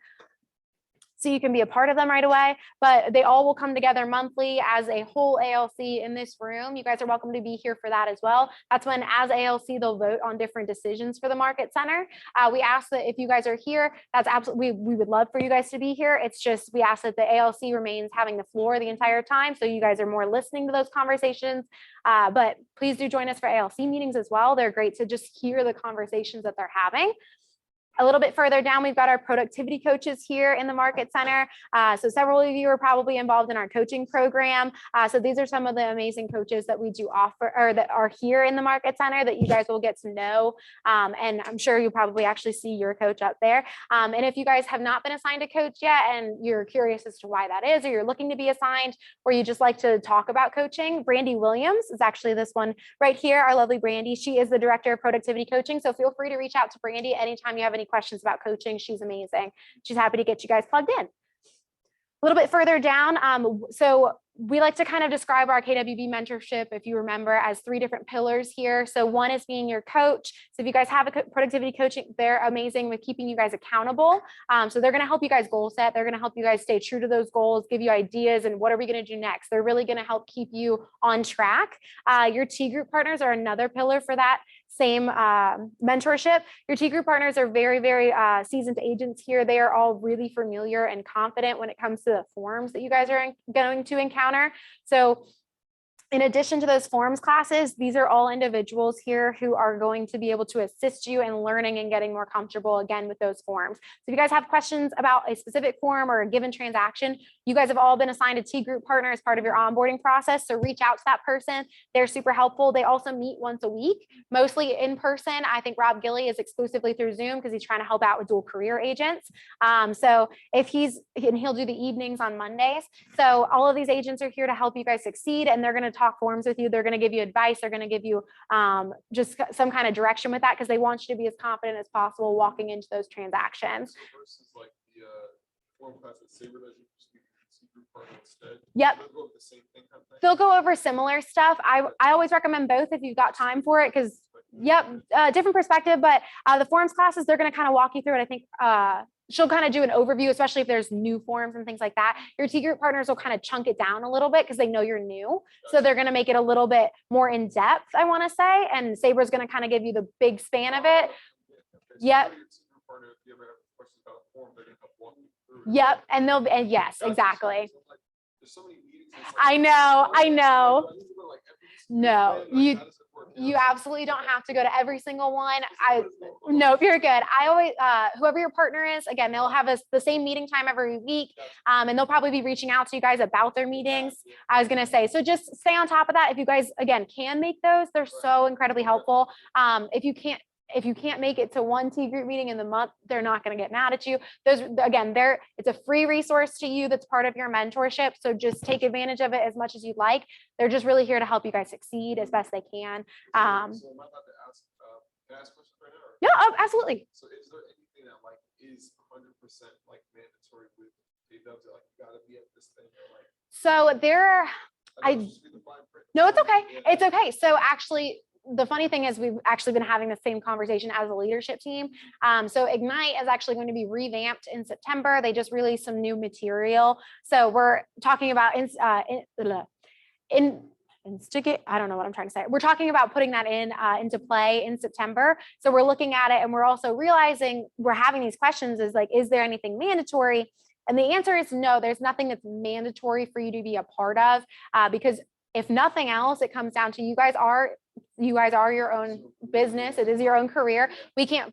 so you can be a part of them right away, but they all will come together monthly as a whole ALC in this room. You guys are welcome to be here for that as well. That's when, as ALC, they'll vote on different decisions for the Market Center. We ask that if you guys are here, that's absolutely, we would love for you guys to be here. It's just, we ask that the ALC remains having the floor the entire time. So you guys are more listening to those conversations, but please do join us for ALC meetings as well. They're great to just hear the conversations that they're having. A little bit further down, we've got our productivity coaches here in the Market Center. So several of you are probably involved in our coaching program. So these are some of the amazing coaches that we do offer, or that are here in the Market Center, that you guys will get to know. And I'm sure you'll probably actually see your coach up there. And if you guys have not been assigned a coach yet, and you're curious as to why that is, or you're looking to be assigned, or you just like to talk about coaching, Brandy Williams is actually this one right here, our lovely Brandy. She is the director of productivity coaching. So feel free to reach out to Brandy anytime you have any questions about coaching. She's amazing. She's happy to get you guys plugged in. A little bit further down, so we like to kind of describe our KWB mentorship, if you remember, as 3 different pillars here. So one is being your coach. So if you guys have a productivity coaching, they're amazing with keeping you guys accountable. So they're going to help you guys goal set. They're going to help you guys stay true to those goals, give you ideas, and what are we going to do next? They're really going to help keep you on track. Your T group partners are another pillar for that same mentorship. Your T group partners are very, very seasoned agents here. They are all really familiar and confident when it comes to the forms that you guys are going to encounter. So in addition to those forms classes, these are all individuals here who are going to be able to assist you in learning and getting more comfortable again with those forms. So if you guys have questions about a specific form or a given transaction, you guys have all been assigned a T group partner as part of your onboarding process. So reach out to that person. They're super helpful. They also meet once a week, mostly in person. I think Rob Gilly is exclusively through Zoom because he's trying to help out with dual career agents. So if he'll do the evenings on Mondays. So all of these agents are here to help you guys succeed, and they're going to talk forms with you. They're going to give you advice. They're going to give you just some kind of direction with that, because they want you to be as confident as possible walking into those transactions. So versus like the form class that Saber does, you just be the group partner instead. Yep. They'll go over the same thing kind of thing. They'll go over similar stuff. I always recommend both if you've got time for it, because different perspective, but the forms classes, they're going to kind of walk you through it. I think she'll kind of do an overview, especially if there's new forms and things like that. Your T group partners will kind of chunk it down a little bit because they know you're new. So they're going to make it a little bit more in depth, I want to say. And Saber's going to kind of give you the big span of it. Yep. Yep. And yes, exactly. I know. No, you absolutely don't have to go to every single one. No, you're good. I always, whoever your partner is, again, they'll have the same meeting time every week. And they'll probably be reaching out to you guys about their meetings. I was going to say, so just stay on top of that. If you guys, again, can make those, they're so incredibly helpful. If you can't make it to one T group meeting in the month, they're not going to get mad at you. Those, again, it's a free resource to you that's part of your mentorship. So just take advantage of it as much as you'd like. They're just really here to help you guys succeed as best they can. So am I allowed to ask, can I ask questions right now? Yeah, oh, absolutely. So is there anything that like is 100% like mandatory with KWs? Like you gotta be at this thing or like? So there, no, it's okay. It's okay. So actually, the funny thing is we've actually been having the same conversation as a leadership team. So Ignite is actually going to be revamped in September. They just released some new material. So we're talking about instigate. I don't know what I'm trying to say. We're talking about putting that into play in September. So we're looking at it, and we're also realizing we're having these questions is like, is there anything mandatory? And the answer is no, there's nothing that's mandatory for you to be a part of, because if nothing else, it comes down to you guys are your own business. It is your own career.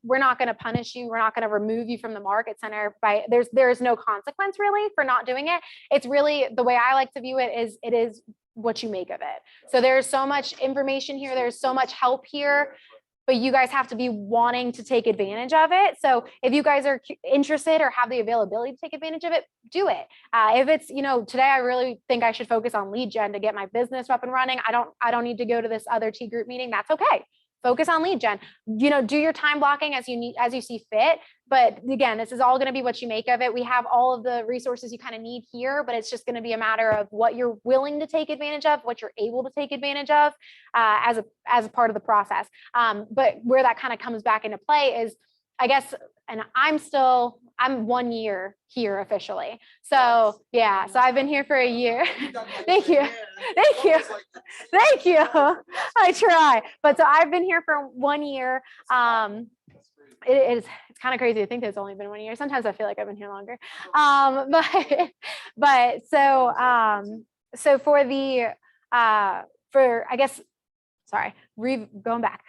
We're not going to punish you. We're not going to remove you from the Market Center there is no consequence really for not doing it. It's really, the way I like to view it is what you make of it. So there's so much information here. There's so much help here. but you guys have to be wanting to take advantage of it. So if you guys are interested or have the availability to take advantage of it, do it. If it's, today I really think I should focus on lead gen to get my business up and running. I don't need to go to this other T group meeting. That's okay. Focus on lead gen, do your time blocking as you see fit. But again, this is all going to be what you make of it. We have all of the resources you kind of need here, but it's just going to be a matter of what you're willing to take advantage of, what you're able to take advantage of as a part of the process. But where that kind of comes back into play is, I guess, and I'm 1 year here officially. So yeah, so I've been here for a year. Thank you. Thank you. Thank you. I try. But so I've been here for 1 year. It's kind of crazy to think that it's only been 1 year. Sometimes I feel like I've been here longer. But so going back.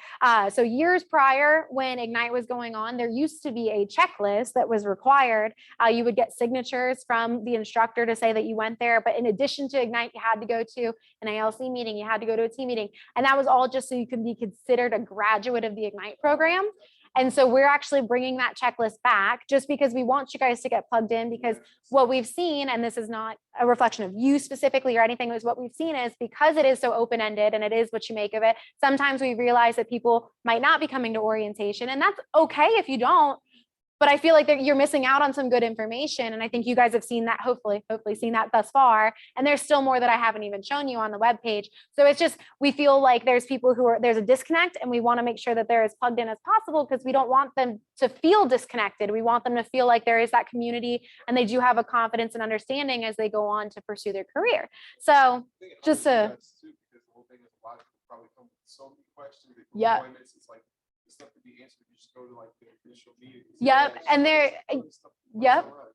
So years prior, when Ignite was going on, there used to be a checklist that was required. You would get signatures from the instructor to say that you went there. But in addition to Ignite, you had to go to an ALC meeting, you had to go to a team meeting. And that was all just so you could be considered a graduate of the Ignite program. And so we're actually bringing that checklist back just because we want you guys to get plugged in, because what we've seen, and this is not a reflection of you specifically or anything, is what we've seen is because it is so open-ended and it is what you make of it. Sometimes we realize that people might not be coming to orientation, and that's okay if you don't. But I feel like you're missing out on some good information. And I think you guys have seen that, hopefully seen that thus far. And there's still more that I haven't even shown you on the webpage. So it's just, we feel like there's people there's a disconnect, and we want to make sure that they're as plugged in as possible, because we don't want them to feel disconnected. We want them to feel like there is that community and they do have a confidence and understanding as they go on to pursue their career. So just to. Yeah. It's like stuff to be answered. You just go to like the initial meetings. Yep.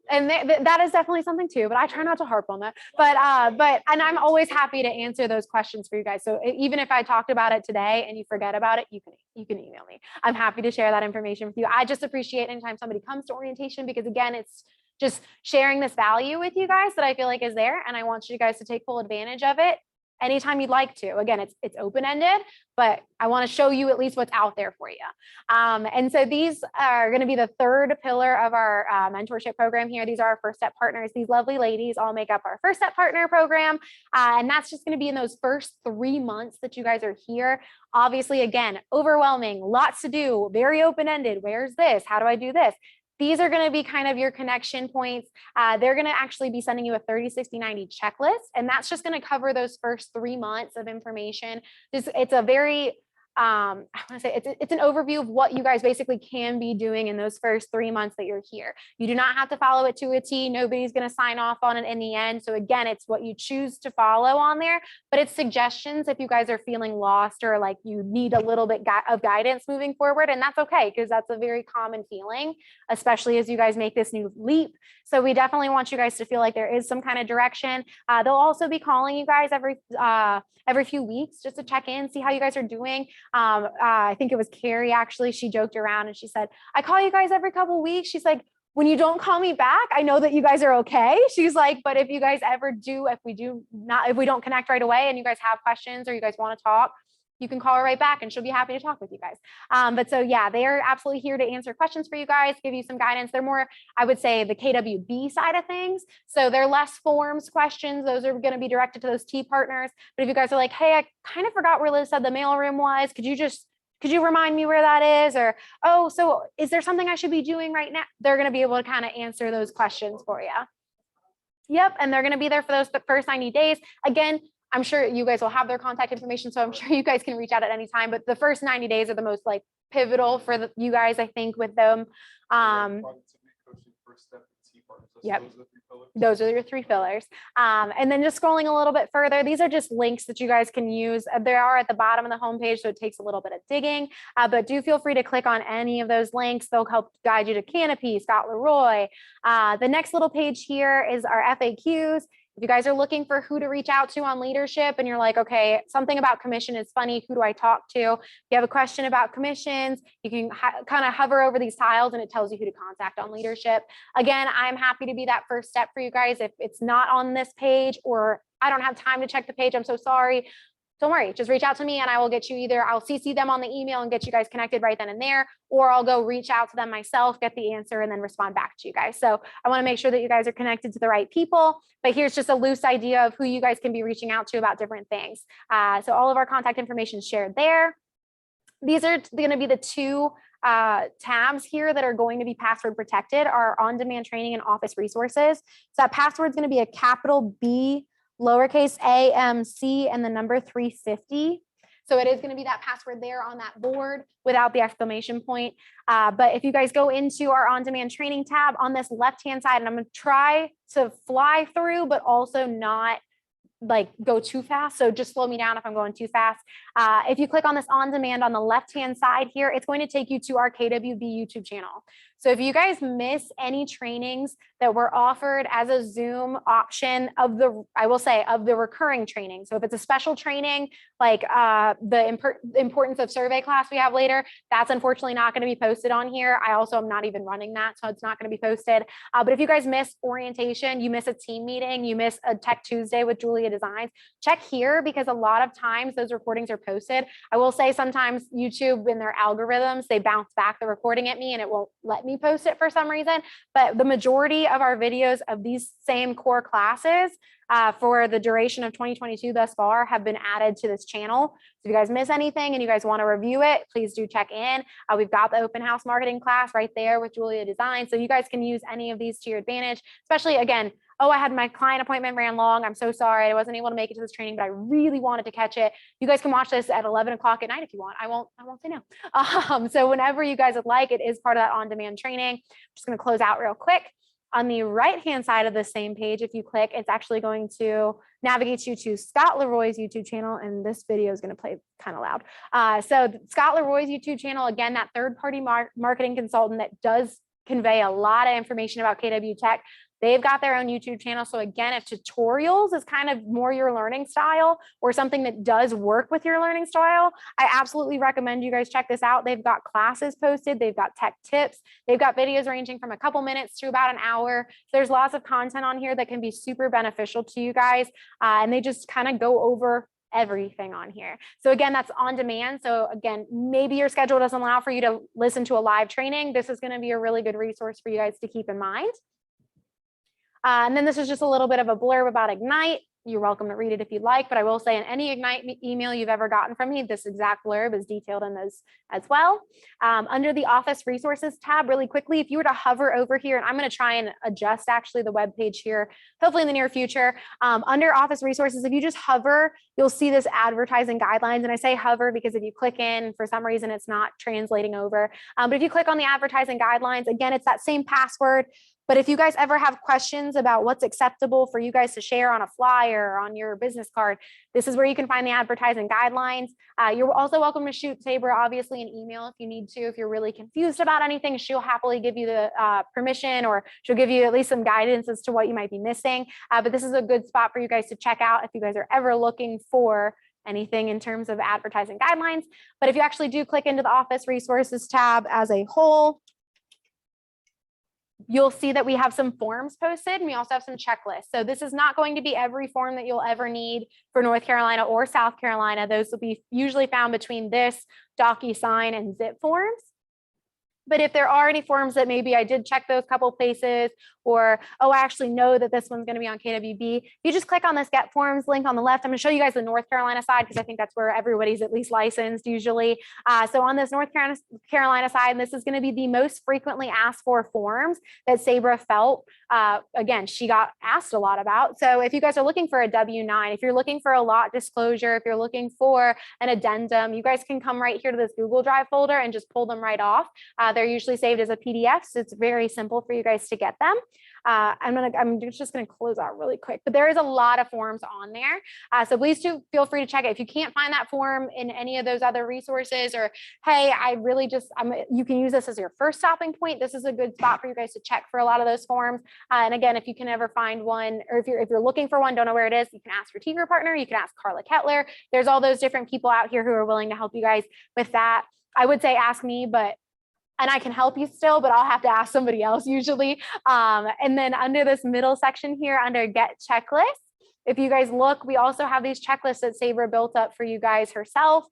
And that is definitely something too, but I try not to harp on that. But I'm always happy to answer those questions for you guys. So even if I talked about it today and you forget about it, you can email me. I'm happy to share that information with you. I just appreciate anytime somebody comes to orientation, because again, it's just sharing this value with you guys that I feel like is there. And I want you guys to take full advantage of it anytime you'd like to. Again, it's open-ended, but I want to show you at least what's out there for you. And so these are going to be the third pillar of our mentorship program here. These are our first step partners. These lovely ladies all make up our first step partner program. And that's just going to be in those first 3 months that you guys are here. Obviously, again, overwhelming, lots to do, very open-ended. Where's this? How do I do this? These are going to be kind of your connection points. They're going to actually be sending you a 30, 60, 90 checklist. And that's just going to cover those first 3 months of information. It's a very, I want to say it's an overview of what you guys basically can be doing in those first 3 months that you're here. You do not have to follow it to a T. Nobody's going to sign off on it in the end. So again, it's what you choose to follow on there, but it's suggestions if you guys are feeling lost or like you need a little bit of guidance moving forward. And that's okay, because that's a very common feeling, especially as you guys make this new leap. So we definitely want you guys to feel like there is some kind of direction. They'll also be calling you guys every few weeks just to check in, see how you guys are doing. I think it was Carrie, actually, she joked around and she said, I call you guys every couple of weeks. She's like, when you don't call me back, I know that you guys are okay. She's like, but if you guys ever do, if we don't connect right away and you guys have questions or you guys want to talk, you can call her right back and she'll be happy to talk with you guys. But so yeah, they are absolutely here to answer questions for you guys, give you some guidance. They're more, I would say, the KWB side of things. So they're less forms questions. Those are going to be directed to those T partners. But if you guys are like, hey, I kind of forgot where Liz said the mailroom was, could you remind me where that is? Or, oh, so is there something I should be doing right now? They're going to be able to kind of answer those questions for you. Yep. And they're going to be there for those first 90 days. Again, I'm sure you guys will have their contact information, so I'm sure you guys can reach out at any time, but the first 90 days are the most like pivotal for you guys, I think, with them. Yep. Those are your 3 pillars. And then just scrolling a little bit further, these are just links that you guys can use. They are at the bottom of the homepage, so it takes a little bit of digging, but do feel free to click on any of those links. They'll help guide you to Canopy, Scott Leroy. The next little page here is our FAQs. If you guys are looking for who to reach out to on leadership and you're like, okay, something about commission is funny, who do I talk to? If you have a question about commissions, you can kind of hover over these tiles and it tells you who to contact on leadership. Again, I'm happy to be that first step for you guys. If it's not on this page or I don't have time to check the page, I'm so sorry. don't worry, just reach out to me and I will get you either, I'll CC them on the email and get you guys connected right then and there, or I'll go reach out to them myself, get the answer, and then respond back to you guys. So I want to make sure that you guys are connected to the right people, but here's just a loose idea of who you guys can be reaching out to about different things. So all of our contact information is shared there. These are going to be the two tabs here that are going to be password protected, our on-demand training and office resources. So that password is going to be a capital B, lowercase a, m, c, and the number 350. So it is going to be that password there on that board without the exclamation point. But if you guys go into our on-demand training tab on this left-hand side, and I'm going to try to fly through, but also not like go too fast. So just slow me down if I'm going too fast. If you click on this on demand on the left-hand side here, it's going to take you to our KWB YouTube channel. So if you guys miss any trainings that were offered as a Zoom option of the, I will say, of the recurring training. So if it's a special training, like the importance of survey class we have later, that's unfortunately not going to be posted on here. I also am not even running that, so it's not going to be posted. But if you guys miss orientation, you miss a team meeting, you miss a Tech Tuesday with Julia Designs, check here because a lot of times those recordings are posted. I will say sometimes YouTube in their algorithms, they bounce back the recording at me and it won't let me post it for some reason. But the majority of our videos of these same core classes for the duration of 2022 thus far have been added to this channel. So if you guys miss anything and you guys want to review it, please do check in. We've got the open house marketing class right there with Julia Design. So you guys can use any of these to your advantage, especially again, oh, I had my client appointment ran long. I'm so sorry. I wasn't able to make it to this training, but I really wanted to catch it. You guys can watch this at 11 o'clock at night if you want. I won't say no. So whenever you guys would like, it is part of that on-demand training. I'm just going to close out real quick. On the right-hand side of the same page, if you click, it's actually going to navigate you to Scott Leroy's YouTube channel. And this video is going to play kind of loud. So Scott Leroy's YouTube channel, again, that third-party marketing consultant that does convey a lot of information about KW Tech. They've got their own YouTube channel. So again, if tutorials is kind of more your learning style or something that does work with your learning style, I absolutely recommend you guys check this out. They've got classes posted. They've got tech tips. They've got videos ranging from a couple minutes to about an hour. So there's lots of content on here that can be super beneficial to you guys. And they just kind of go over everything on here. So again, that's on demand. So again, maybe your schedule doesn't allow for you to listen to a live training. This is going to be a really good resource for you guys to keep in mind. And then this is just a little bit of a blurb about Ignite. You're welcome to read it if you'd like, but I will say in any Ignite email you've ever gotten from me, this exact blurb is detailed in those as well. Under the Office Resources tab, really quickly, if you were to hover over here, and I'm going to try and adjust actually the web page here, hopefully in the near future, under Office Resources, if you just hover, you'll see this advertising guidelines. And I say hover because if you click in, for some reason, it's not translating over. But if you click on the advertising guidelines, again, it's that same password. But if you guys ever have questions about what's acceptable for you guys to share on a flyer or on your business card, this is where you can find the advertising guidelines. You're also welcome to shoot Sabra, obviously, an email if you need to. If you're really confused about anything, she'll happily give you the permission, or she'll give you at least some guidance as to what you might be missing. But this is a good spot for you guys to check out if you guys are ever looking for anything in terms of advertising guidelines. But if you actually do click into the Office Resources tab as a whole, you'll see that we have some forms posted and we also have some checklists. So this is not going to be every form that you'll ever need for North Carolina or South Carolina. Those will be usually found between this, DocuSign, and Zip forms. But if there are any forms that maybe I did check those couple places, or, oh, I actually know that this one's going to be on KWB, you just click on this Get Forms link on the left. I'm going to show you guys the North Carolina side because I think that's where everybody's at least licensed usually. So on this North Carolina side, and this is going to be the most frequently asked for forms that Sabra felt, again, she got asked a lot about. So if you guys are looking for a W-9, if you're looking for a lot disclosure, if you're looking for an addendum, you guys can come right here to this Google Drive folder and just pull them right off. They're usually saved as a PDF, so it's very simple for you guys to get them. I'm just going to close out really quick, but there is a lot of forms on there. So please do feel free to check it. If you can't find that form in any of those other resources, or, hey, I really just, you can use this as your first stopping point. This is a good spot for you guys to check for a lot of those forms. And again, if you can ever find one, or if you're looking for one, don't know where it is, you can ask your TV partner, you can ask Carla Kettler. There's all those different people out here who are willing to help you guys with that. I would say ask me, and I can help you still, but I'll have to ask somebody else usually. And then under this middle section here, under Get Checklist, if you guys look, we also have these checklists that Sabra built up for you guys herself.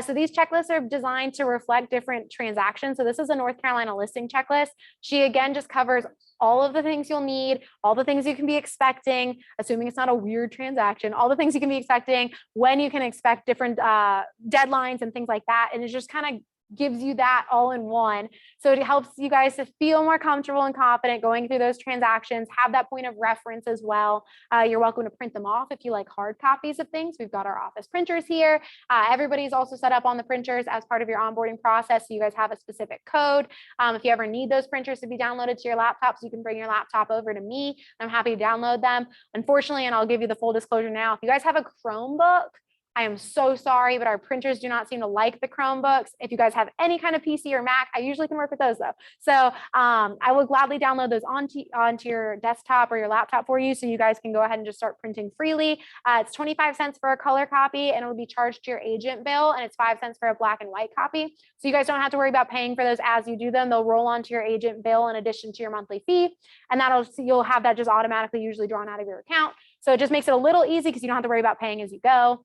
So these checklists are designed to reflect different transactions. So this is a North Carolina listing checklist. She again just covers all of the things you'll need, all the things you can be expecting, assuming it's not a weird transaction, all the things you can be expecting, when you can expect different deadlines and things like that. And it just kind of gives you that all in one. So it helps you guys to feel more comfortable and confident going through those transactions, have that point of reference as well. You're welcome to print them off if you like hard copies of things. We've got our office printers here. Everybody's also set up on the printers as part of your onboarding process. So you guys have a specific code. If you ever need those printers to be downloaded to your laptops, you can bring your laptop over to me. I'm happy to download them. Unfortunately, and I'll give you the full disclosure now, if you guys have a Chromebook, I am so sorry, but our printers do not seem to like the Chromebooks. If you guys have any kind of PC or Mac, I usually can work with those though. So I will gladly download those onto your desktop or your laptop for you, so you guys can go ahead and just start printing freely. It's 25 cents for a color copy, and it will be charged to your agent bill, and it's 5 cents for a black and white copy. So you guys don't have to worry about paying for those as you do them. They'll roll onto your agent bill in addition to your monthly fee, and you'll have that just automatically usually drawn out of your account. So it just makes it a little easy because you don't have to worry about paying as you go.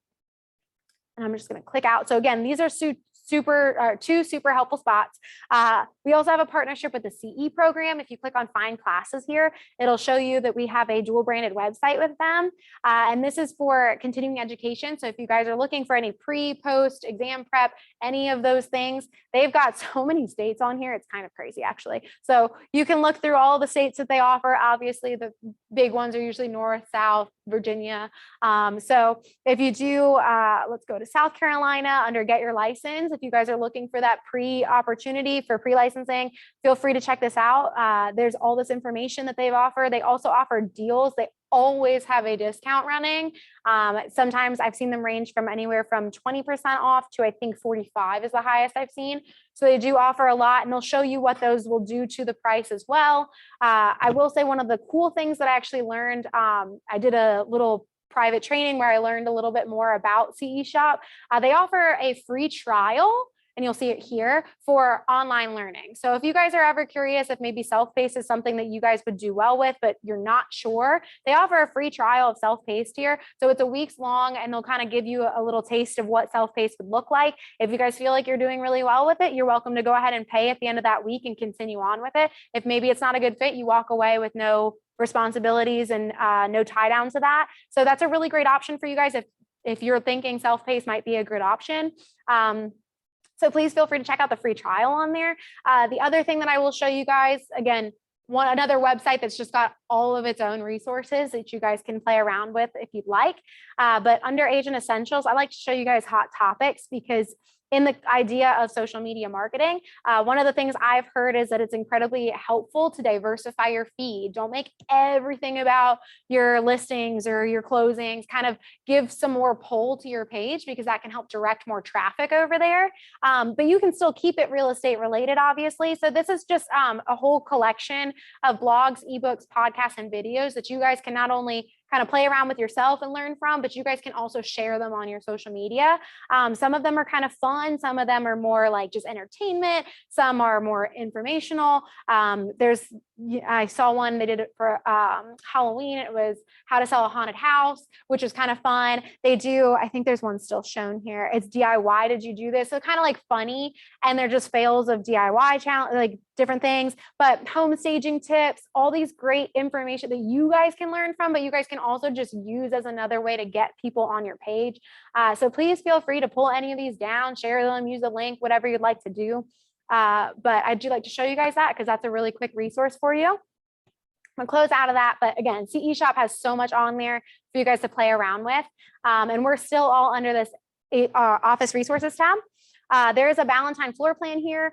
And I'm just going to click out. So again, these are two super helpful spots. We also have a partnership with the CE program. If you click on find classes here, it'll show you that we have a dual branded website with them. And this is for continuing education. So if you guys are looking for any pre-post exam prep, any of those things, they've got so many states on here. It's kind of crazy actually. So you can look through all the states that they offer. Obviously the big ones are usually North, South, Virginia. So if you do, let's go to South Carolina under get your license. If you guys are looking for that opportunity for pre-licensing, feel free to check this out. There's all this information that they've offered. They also offer deals. They always have a discount running. Sometimes I've seen them range from anywhere from 20% off to I think 45 is the highest I've seen. So they do offer a lot, and they'll show you what those will do to the price as well. I will say one of the cool things that I actually learned, I did a little private training where I learned a little bit more about CE Shop. They offer a free trial, and you'll see it here, for online learning. So if you guys are ever curious if maybe self-paced is something that you guys would do well with, but you're not sure, they offer a free trial of self-paced here. So it's a week's long, and they'll kind of give you a little taste of what self-paced would look like. If you guys feel like you're doing really well with it, you're welcome to go ahead and pay at the end of that week and continue on with it. If maybe it's not a good fit, you walk away with no responsibilities and no tie down to that. So that's a really great option for you guys if you're thinking self-paced might be a good option. So please feel free to check out the free trial on there. The other thing that I will show you guys, again, another website that's just got all of its own resources that you guys can play around with if you'd like. But under Agent Essentials, I like to show you guys hot topics, because in the idea of social media marketing, one of the things I've heard is that it's incredibly helpful to diversify your feed. Don't make everything about your listings or your closings. Kind of give some more pull to your page, because that can help direct more traffic over there. But you can still keep it real estate related, obviously. So this is just a whole collection of blogs, ebooks, podcasts, and videos that you guys can not only kind of play around with yourself and learn from, but you guys can also share them on your social media. Some of them are kind of fun. Some of them are more like just entertainment. Some are more informational. I saw one, they did it for Halloween. It was how to sell a haunted house, which was kind of fun. They do, I think there's one still shown here. It's DIY. Did you do this? So kind of like funny. And they're just fails of DIY challenge, like different things, but home staging tips, all these great information that you guys can learn from, but you guys can also just use as another way to get people on your page. So please feel free to pull any of these down, share them, use a link, whatever you'd like to do. But I do like to show you guys that, because that's a really quick resource for you. I'll close out of that. But again, CE Shop has so much on there for you guys to play around with. And we're still all under this office resources tab. There is a Valentine floor plan here.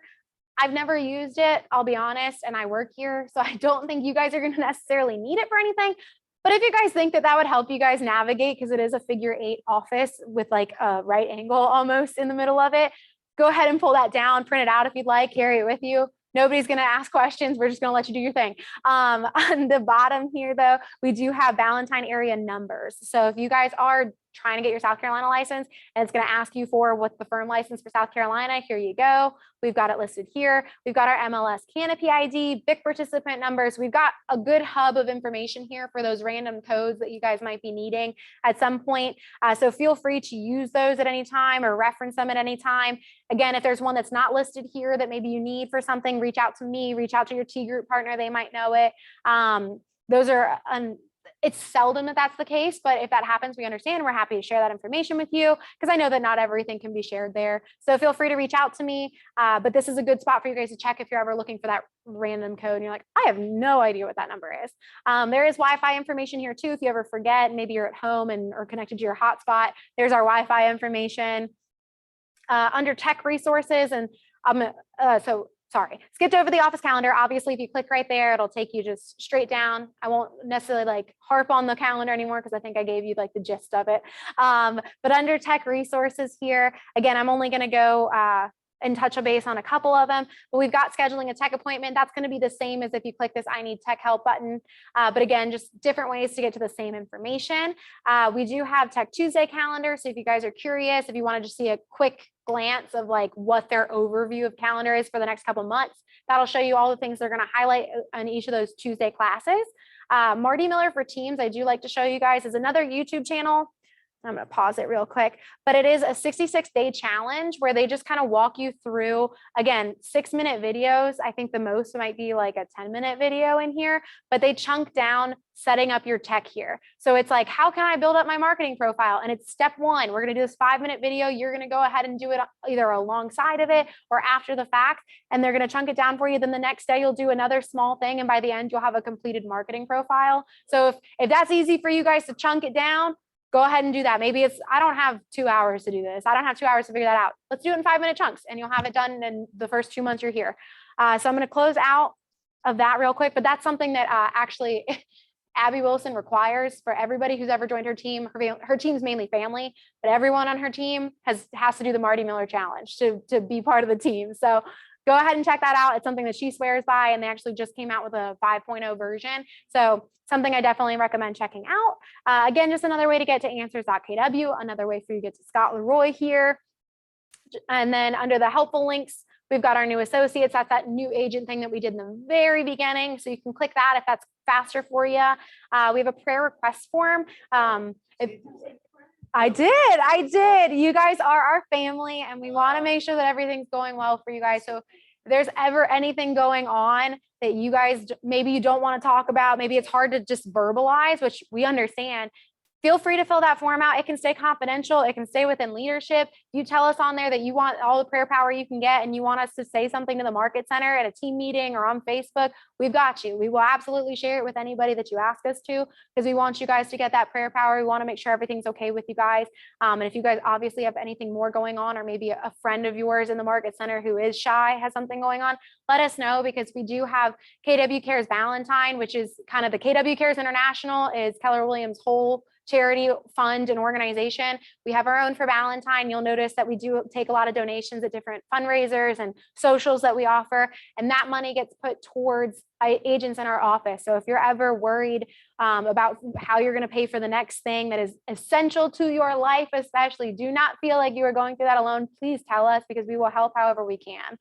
I've never used it, I'll be honest, and I work here, so I don't think you guys are going to necessarily need it for anything. But if you guys think that would help you guys navigate, because it is a figure 8 office with like a right angle almost in the middle of it, go ahead and pull that down, print it out if you'd like, carry it with you. Nobody's going to ask questions. We're just going to let you do your thing. On the bottom here, though, we do have Valentine area numbers. So if you guys are trying to get your South Carolina license, and it's going to ask you for what's the firm license for South Carolina. Here you go. We've got it listed here. We've got our MLS Canopy ID, BIC participant numbers. We've got a good hub of information here for those random codes that you guys might be needing at some point. So feel free to use those at any time or reference them at any time. Again, if there's one that's not listed here that maybe you need for something, reach out to me, reach out to your T group partner. They might know it. Those are it's seldom that that's the case, but if that happens, we understand. We're happy to share that information with you because I know that not everything can be shared there. So feel free to reach out to me. But this is a good spot for you guys to check if you're ever looking for that random code and you're like, I have no idea what that number is. There is Wi-Fi information here too. If you ever forget, maybe you're at home and or connected to your hotspot, there's our Wi-Fi information. Under tech resources, and skipped over the office calendar. Obviously, if you click right there, it'll take you just straight down. I won't necessarily like harp on the calendar anymore because I think I gave you like the gist of it. But under tech resources here, again, I'm only going to go and touch a base on a couple of them, but we've got scheduling a tech appointment. That's going to be the same as if you click this I need tech help button. But again, just different ways to get to the same information. We do have Tech Tuesday calendar. So if you guys are curious, if you want to just see a quick glance of like what their overview of calendar is for the next couple months, that'll show you all the things they're going to highlight on each of those Tuesday classes. Marty Miller for Teams, I do like to show you guys, is another YouTube channel. I'm going to pause it real quick, but it is a 66-day challenge where they just kind of walk you through, again, 6-minute videos. I think the most might be like a 10-minute video in here, but they chunk down setting up your tech here. So it's like, how can I build up my marketing profile? And it's step 1. We're going to do this 5-minute video. You're going to go ahead and do it either alongside of it or after the fact, and they're going to chunk it down for you. Then the next day you'll do another small thing. And by the end, you'll have a completed marketing profile. So if that's easy for you guys to chunk it down, go ahead and do that. Maybe it's, I don't have 2 hours to do this. I don't have 2 hours to figure that out. Let's do it in 5-minute chunks and you'll have it done in the first 2 months you're here. So I'm going to close out of that real quick, but that's something that actually Abby Wilson requires for everybody who's ever joined her team. Her team's mainly family, but everyone on her team has to do the Marty Miller challenge to be part of the team. So go ahead and check that out. It's something that she swears by, and they actually just came out with a 5.0 version. So something I definitely recommend checking out. Again, just another way to get to answers.kw, another way for you to get to Scott Leroy here. And then under the helpful links, we've got our new associates. That's that new agent thing that we did in the very beginning. So you can click that if that's faster for you. We have a prayer request form. I did. You guys are our family and we want to make sure that everything's going well for you guys. So if there's ever anything going on that you guys, maybe you don't want to talk about, maybe it's hard to just verbalize, which we understand, feel free to fill that form out. It can stay confidential. It can stay within leadership. You tell us on there that you want all the prayer power you can get and you want us to say something to the market center at a team meeting or on Facebook. We've got you. We will absolutely share it with anybody that you ask us to because we want you guys to get that prayer power. We want to make sure everything's okay with you guys. And if you guys obviously have anything more going on, or maybe a friend of yours in the market center who is shy has something going on, let us know because we do have KW Cares Valentine, which is kind of the KW Cares International is Keller Williams' whole charity fund and organization. We have our own for Valentine. You'll notice that we do take a lot of donations at different fundraisers and socials that we offer, and that money gets put towards agents in our office. So if you're ever worried about how you're going to pay for the next thing that is essential to your life, especially, do not feel like you are going through that alone. Please tell us because we will help however we can.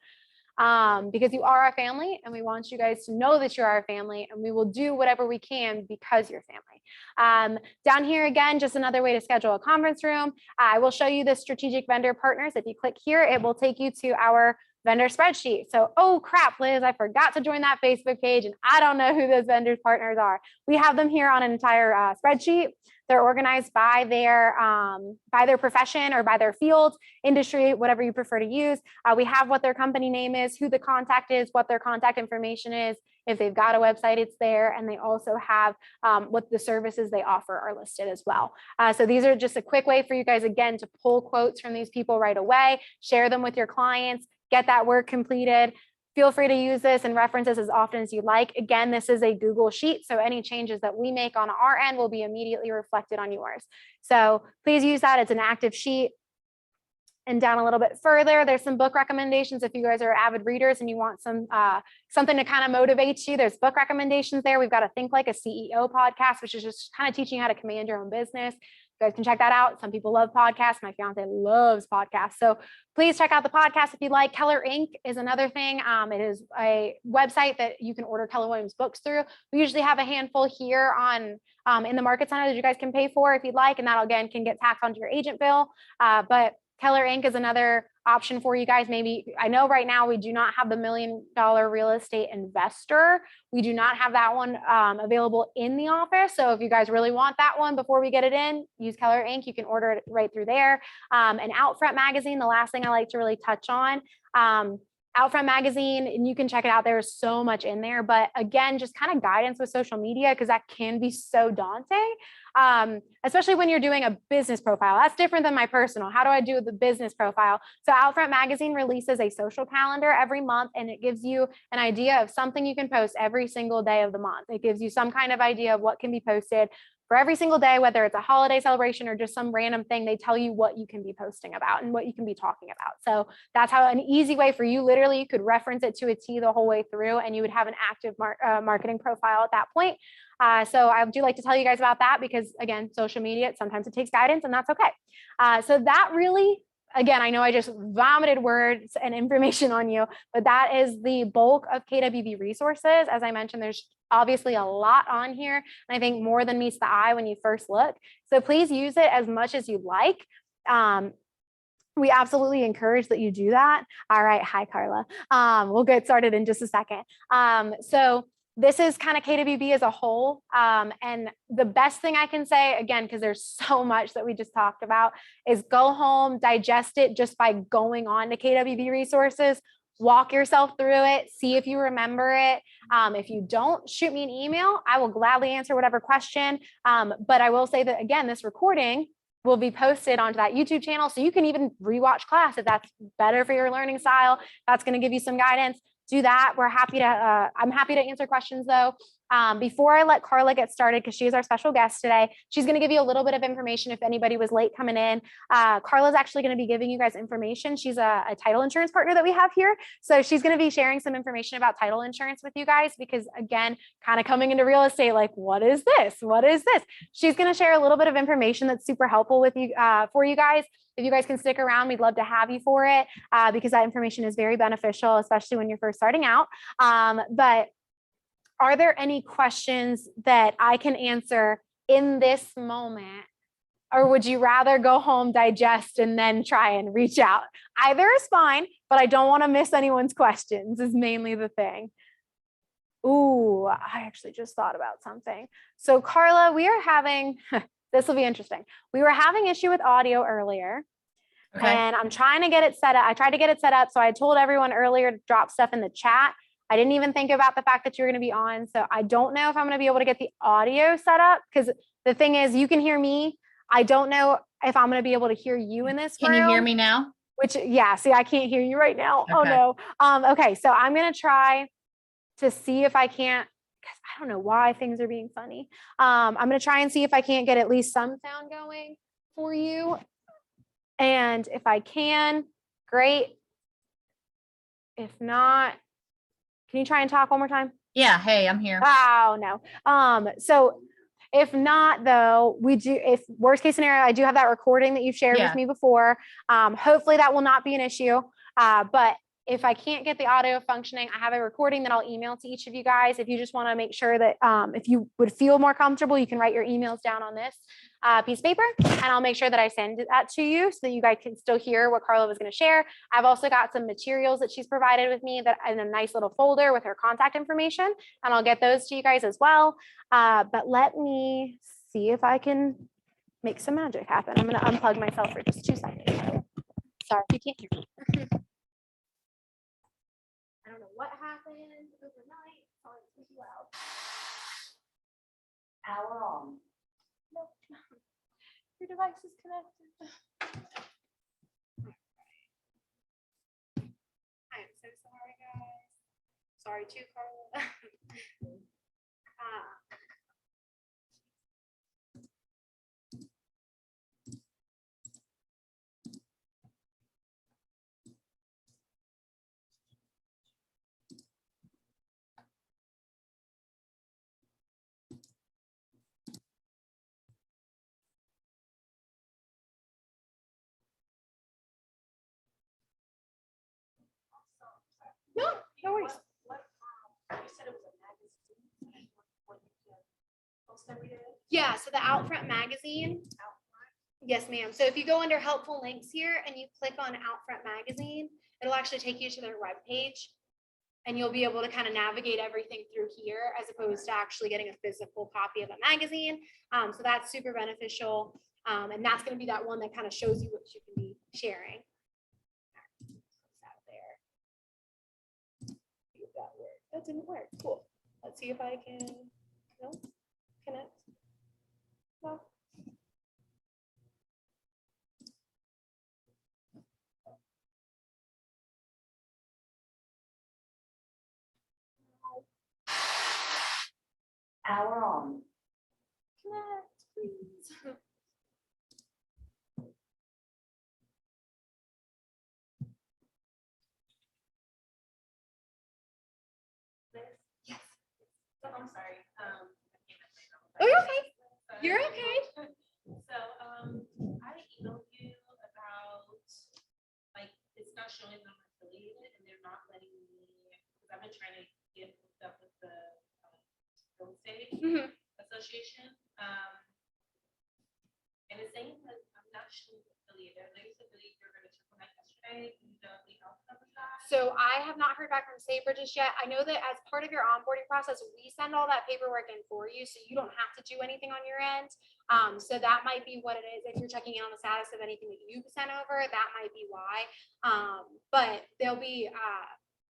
Because you are our family and we want you guys to know that you're our family and we will do whatever we can because you're family. Down here again, just another way to schedule a conference room. I will show you the strategic vendor partners. If you click here, it will take you to our vendor spreadsheet. So, oh crap, Liz, I forgot to join that Facebook page and I don't know who those vendor partners are. We have them here on an entire spreadsheet. They're organized by their profession or by their field, industry, whatever you prefer to use. We have what their company name is, who the contact is, what their contact information is. If they've got a website, it's there. And they also have what the services they offer are listed as well. So these are just a quick way for you guys, again, to pull quotes from these people right away, share them with your clients, get that work completed. Feel free to use this and reference this as often as you like. Again, this is a Google Sheet, so any changes that we make on our end will be immediately reflected on yours. So please use that. It's an active sheet. And down a little bit further, there's some book recommendations. If you guys are avid readers and you want some something to kind of motivate you, there's book recommendations there. We've got a Think Like a CEO podcast, which is just kind of teaching you how to command your own business. You guys can check that out. Some people love podcasts. My fiance loves podcasts. So please check out the podcast if you like. Keller Inc. is another thing. It is a website that you can order Keller Williams books through. We usually have a handful here on in the market center that you guys can pay for if you'd like. And that again can get tacked onto your agent bill. But Keller Inc. is another option for you guys. Maybe I know right now we do not have the $1 million real estate investor. We do not have that one available in the office. So if you guys really want that one before we get it in, use Keller Inc. You can order it right through there. And Outfront Magazine, the last thing I like to really touch on. Outfront Magazine, and you can check it out. There's so much in there, but again, just kind of guidance with social media because that can be so daunting, especially when you're doing a business profile. That's different than my personal. How do I do the business profile? So Outfront Magazine releases a social calendar every month, and it gives you an idea of something you can post every single day of the month. It gives you some kind of idea of what can be posted for every single day, whether it's a holiday celebration or just some random thing. They tell you what you can be posting about and what you can be talking about. So that's how an easy way for you, literally you could reference it to a T the whole way through and you would have an active marketing profile at that point. So I do like to tell you guys about that because again, social media, sometimes it takes guidance and that's okay. So that really, again, I know I just vomited words and information on you, but that is the bulk of KWB resources. As I mentioned, there's obviously a lot on here, and I think more than meets the eye when you first look. So please use it as much as you like. We absolutely encourage that you do that. All right. Hi, Carla. We'll get started in just a second. So this is kind of KWB as a whole. And the best thing I can say, again, because there's so much that we just talked about, is go home, digest it just by going on to KWB resources, walk yourself through it, see if you remember it. If you don't, shoot me an email. I will gladly answer whatever question. But I will say that, again, this recording will be posted onto that YouTube channel. So you can even rewatch class if that's better for your learning style. That's going to give you some guidance. Do that. We're happy to, I'm happy to answer questions though. Before I let Carla get started, because she is our special guest today, she's going to give you a little bit of information if anybody was late coming in. Carla's actually going to be giving you guys information. She's a title insurance partner that we have here. So she's going to be sharing some information about title insurance with you guys, because again, kind of coming into real estate, like, what is this? What is this? She's going to share a little bit of information that's super helpful with you, for you guys. If you guys can stick around, we'd love to have you for it, because that information is very beneficial, especially when you're first starting out. But are there any questions that I can answer in this moment? Or would you rather go home, digest, and then try and reach out? Either is fine, but I don't want to miss anyone's questions is mainly the thing. Ooh, I actually just thought about something. So Carla, we are having, this will be interesting. We were having issue with audio earlier. Okay. And I'm trying to get it set up. I tried to get it set up. So I told everyone earlier to drop stuff in the chat. I didn't even think about the fact that you're going to be on. So I don't know if I'm going to be able to get the audio set up, because the thing is, you can hear me. I don't know if I'm going to be able to hear you in this room. Can you hear me now? Which, yeah, see, I can't hear you right now. Okay. Oh no. Okay. So I'm going to try to see if I can't, because I don't know why things are being funny. I'm going to try and see if I can't get at least some sound going for you. And if I can, great. If not, can you try and talk one more time? Yeah. Hey, I'm here. Oh, no. So if not, though, we do, if worst case scenario, I do have that recording that you've shared with me before. Hopefully that will not be an issue. But if I can't get the audio functioning, I have a recording that I'll email to each of you guys. If you just want to make sure that if you would feel more comfortable, you can write your emails down on this piece of paper, and I'll make sure that I send that to you so that you guys can still hear what Carla was going to share. I've also got some materials that she's provided with me that in a nice little folder with her contact information, and I'll get those to you guys as well. But let me see if I can make some magic happen. I'm going to unplug myself for just 2 seconds. Sorry if you can't hear me. I don't know what happened overnight. Sorry, it's too loud. Power on. Nope. Your device is connected. I am so sorry, guys. Sorry too, Carla. No, no worries. You said it was a magazine. Post every day? Yeah, so the Out Front magazine. Yes, ma'am. So if you go under helpful links here and you click on Out Front magazine, it'll actually take you to their webpage. And you'll be able to kind of navigate everything through here as opposed to actually getting a physical copy of a magazine. So that's super beneficial. And that's going to be that one that kind of shows you what you can be sharing. Out there. See if that worked. That didn't work. Cool. Let's see if I can connect. No. Hour on. Connect, please. Yes. So I'm sorry. Oh, you're okay. You're okay. So I emailed you about like it's not showing them affiliated and they're not letting me because I've been trying to get hooked up with the real estate association. And it's saying that I'm not showing affiliated. They said that you're going to check on that yesterday. You know the outcome of that. So I have not heard back from Sabre just yet. I know that as part of your onboarding process, we send all that paperwork in for you, so you don't have to do anything on your end. So that might be what it is. If you're checking in on the status of anything that you sent over, that might be why. But there'll be,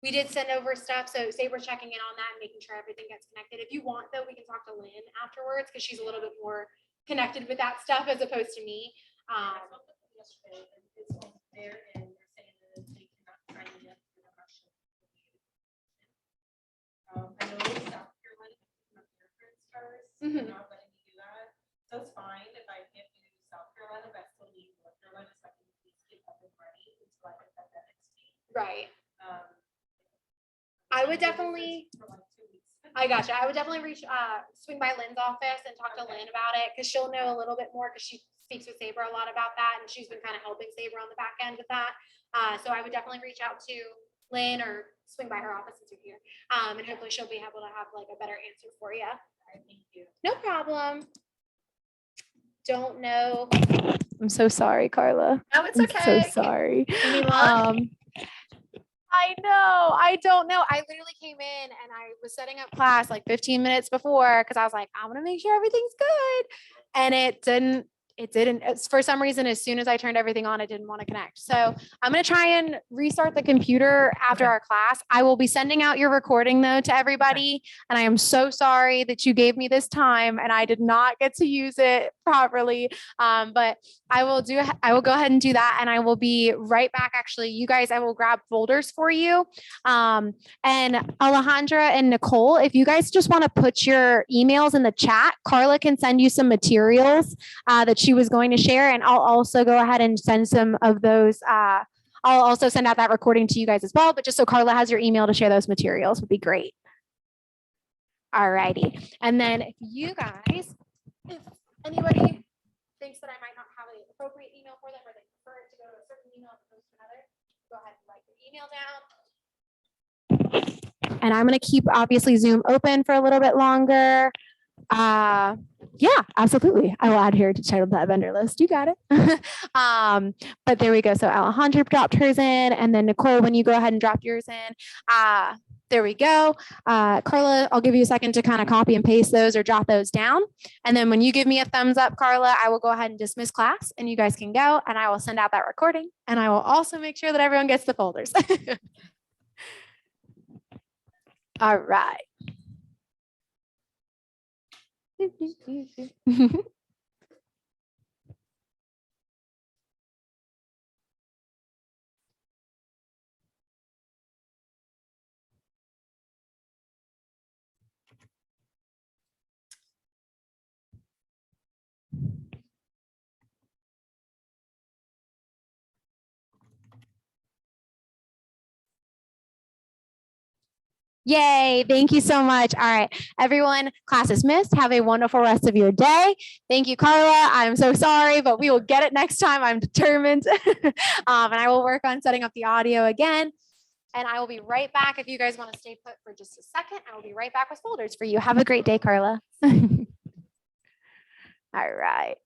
we did send over stuff, so Sabre's checking in on that and making sure everything gets connected. If you want, though, we can talk to Lynn afterwards because she's a little bit more connected with that stuff as opposed to me. I spoke with them yesterday and it's all there and they're saying that they cannot sign me up for the Russian. I know South Carolina picking up their friends first, they're not letting me do that. So it's fine if I can't do South Carolina, but I still need North Carolina so I can at least get up and running until I get that next week. Right. I would definitely, For like 2 weeks. I gotcha. I would definitely swing by Lynn's office and talk to Lynn about it because she'll know a little bit more because she speaks with Sabre a lot about that and she's been kind of helping Sabre on the back end with that. So I would definitely reach out to Lynn or swing by her office since you're here. And hopefully she'll be able to have like a better answer for you. Thank you. No problem. Don't know. I'm so sorry, Carla. No, it's I'm okay. so sorry. You mean luck? I know. I don't know. I literally came in and I was setting up class like 15 minutes before because I was like, I'm going to make sure everything's good. And it didn't. It's for some reason, as soon as I turned everything on, it didn't want to connect. So I'm going to try and restart the computer after our class. I will be sending out your recording though to everybody. And I am so sorry that you gave me this time and I did not get to use it properly. But I will go ahead and do that. And I will be right back. Actually, you guys, I will grab folders for you. And Alejandra and Nicole, if you guys just want to put your emails in the chat, Carla can send you some materials that she was going to share. And I'll also go ahead and send some of those. I'll also send out that recording to you guys as well. But just so Carla has your email to share those materials would be great. All righty. And then if you guys, if anybody thinks that I might not have an appropriate email for them or they prefer it to go to a certain email as opposed to another, go ahead and write your email down. And I'm going to keep obviously Zoom open for a little bit longer. Yeah, absolutely. I will add here to title that vendor list. You got it. But there we go. So Alejandra dropped hers in, and then Nicole, when you go ahead and drop yours in, there we go. Carla, I'll give you a second to kind of copy and paste those or jot those down. And then when you give me a thumbs up, Carla, I will go ahead and dismiss class and you guys can go and I will send out that recording and I will also make sure that everyone gets the folders. All right. Yay. Thank you so much. All right, everyone, class is missed. Have a wonderful rest of your day. Thank you, Carla. I'm so sorry, but we will get it next time. I'm determined. And I will work on setting up the audio again. And I will be right back. If you guys want to stay put for just a second, I will be right back with folders for you. Have a great day, Carla. All right.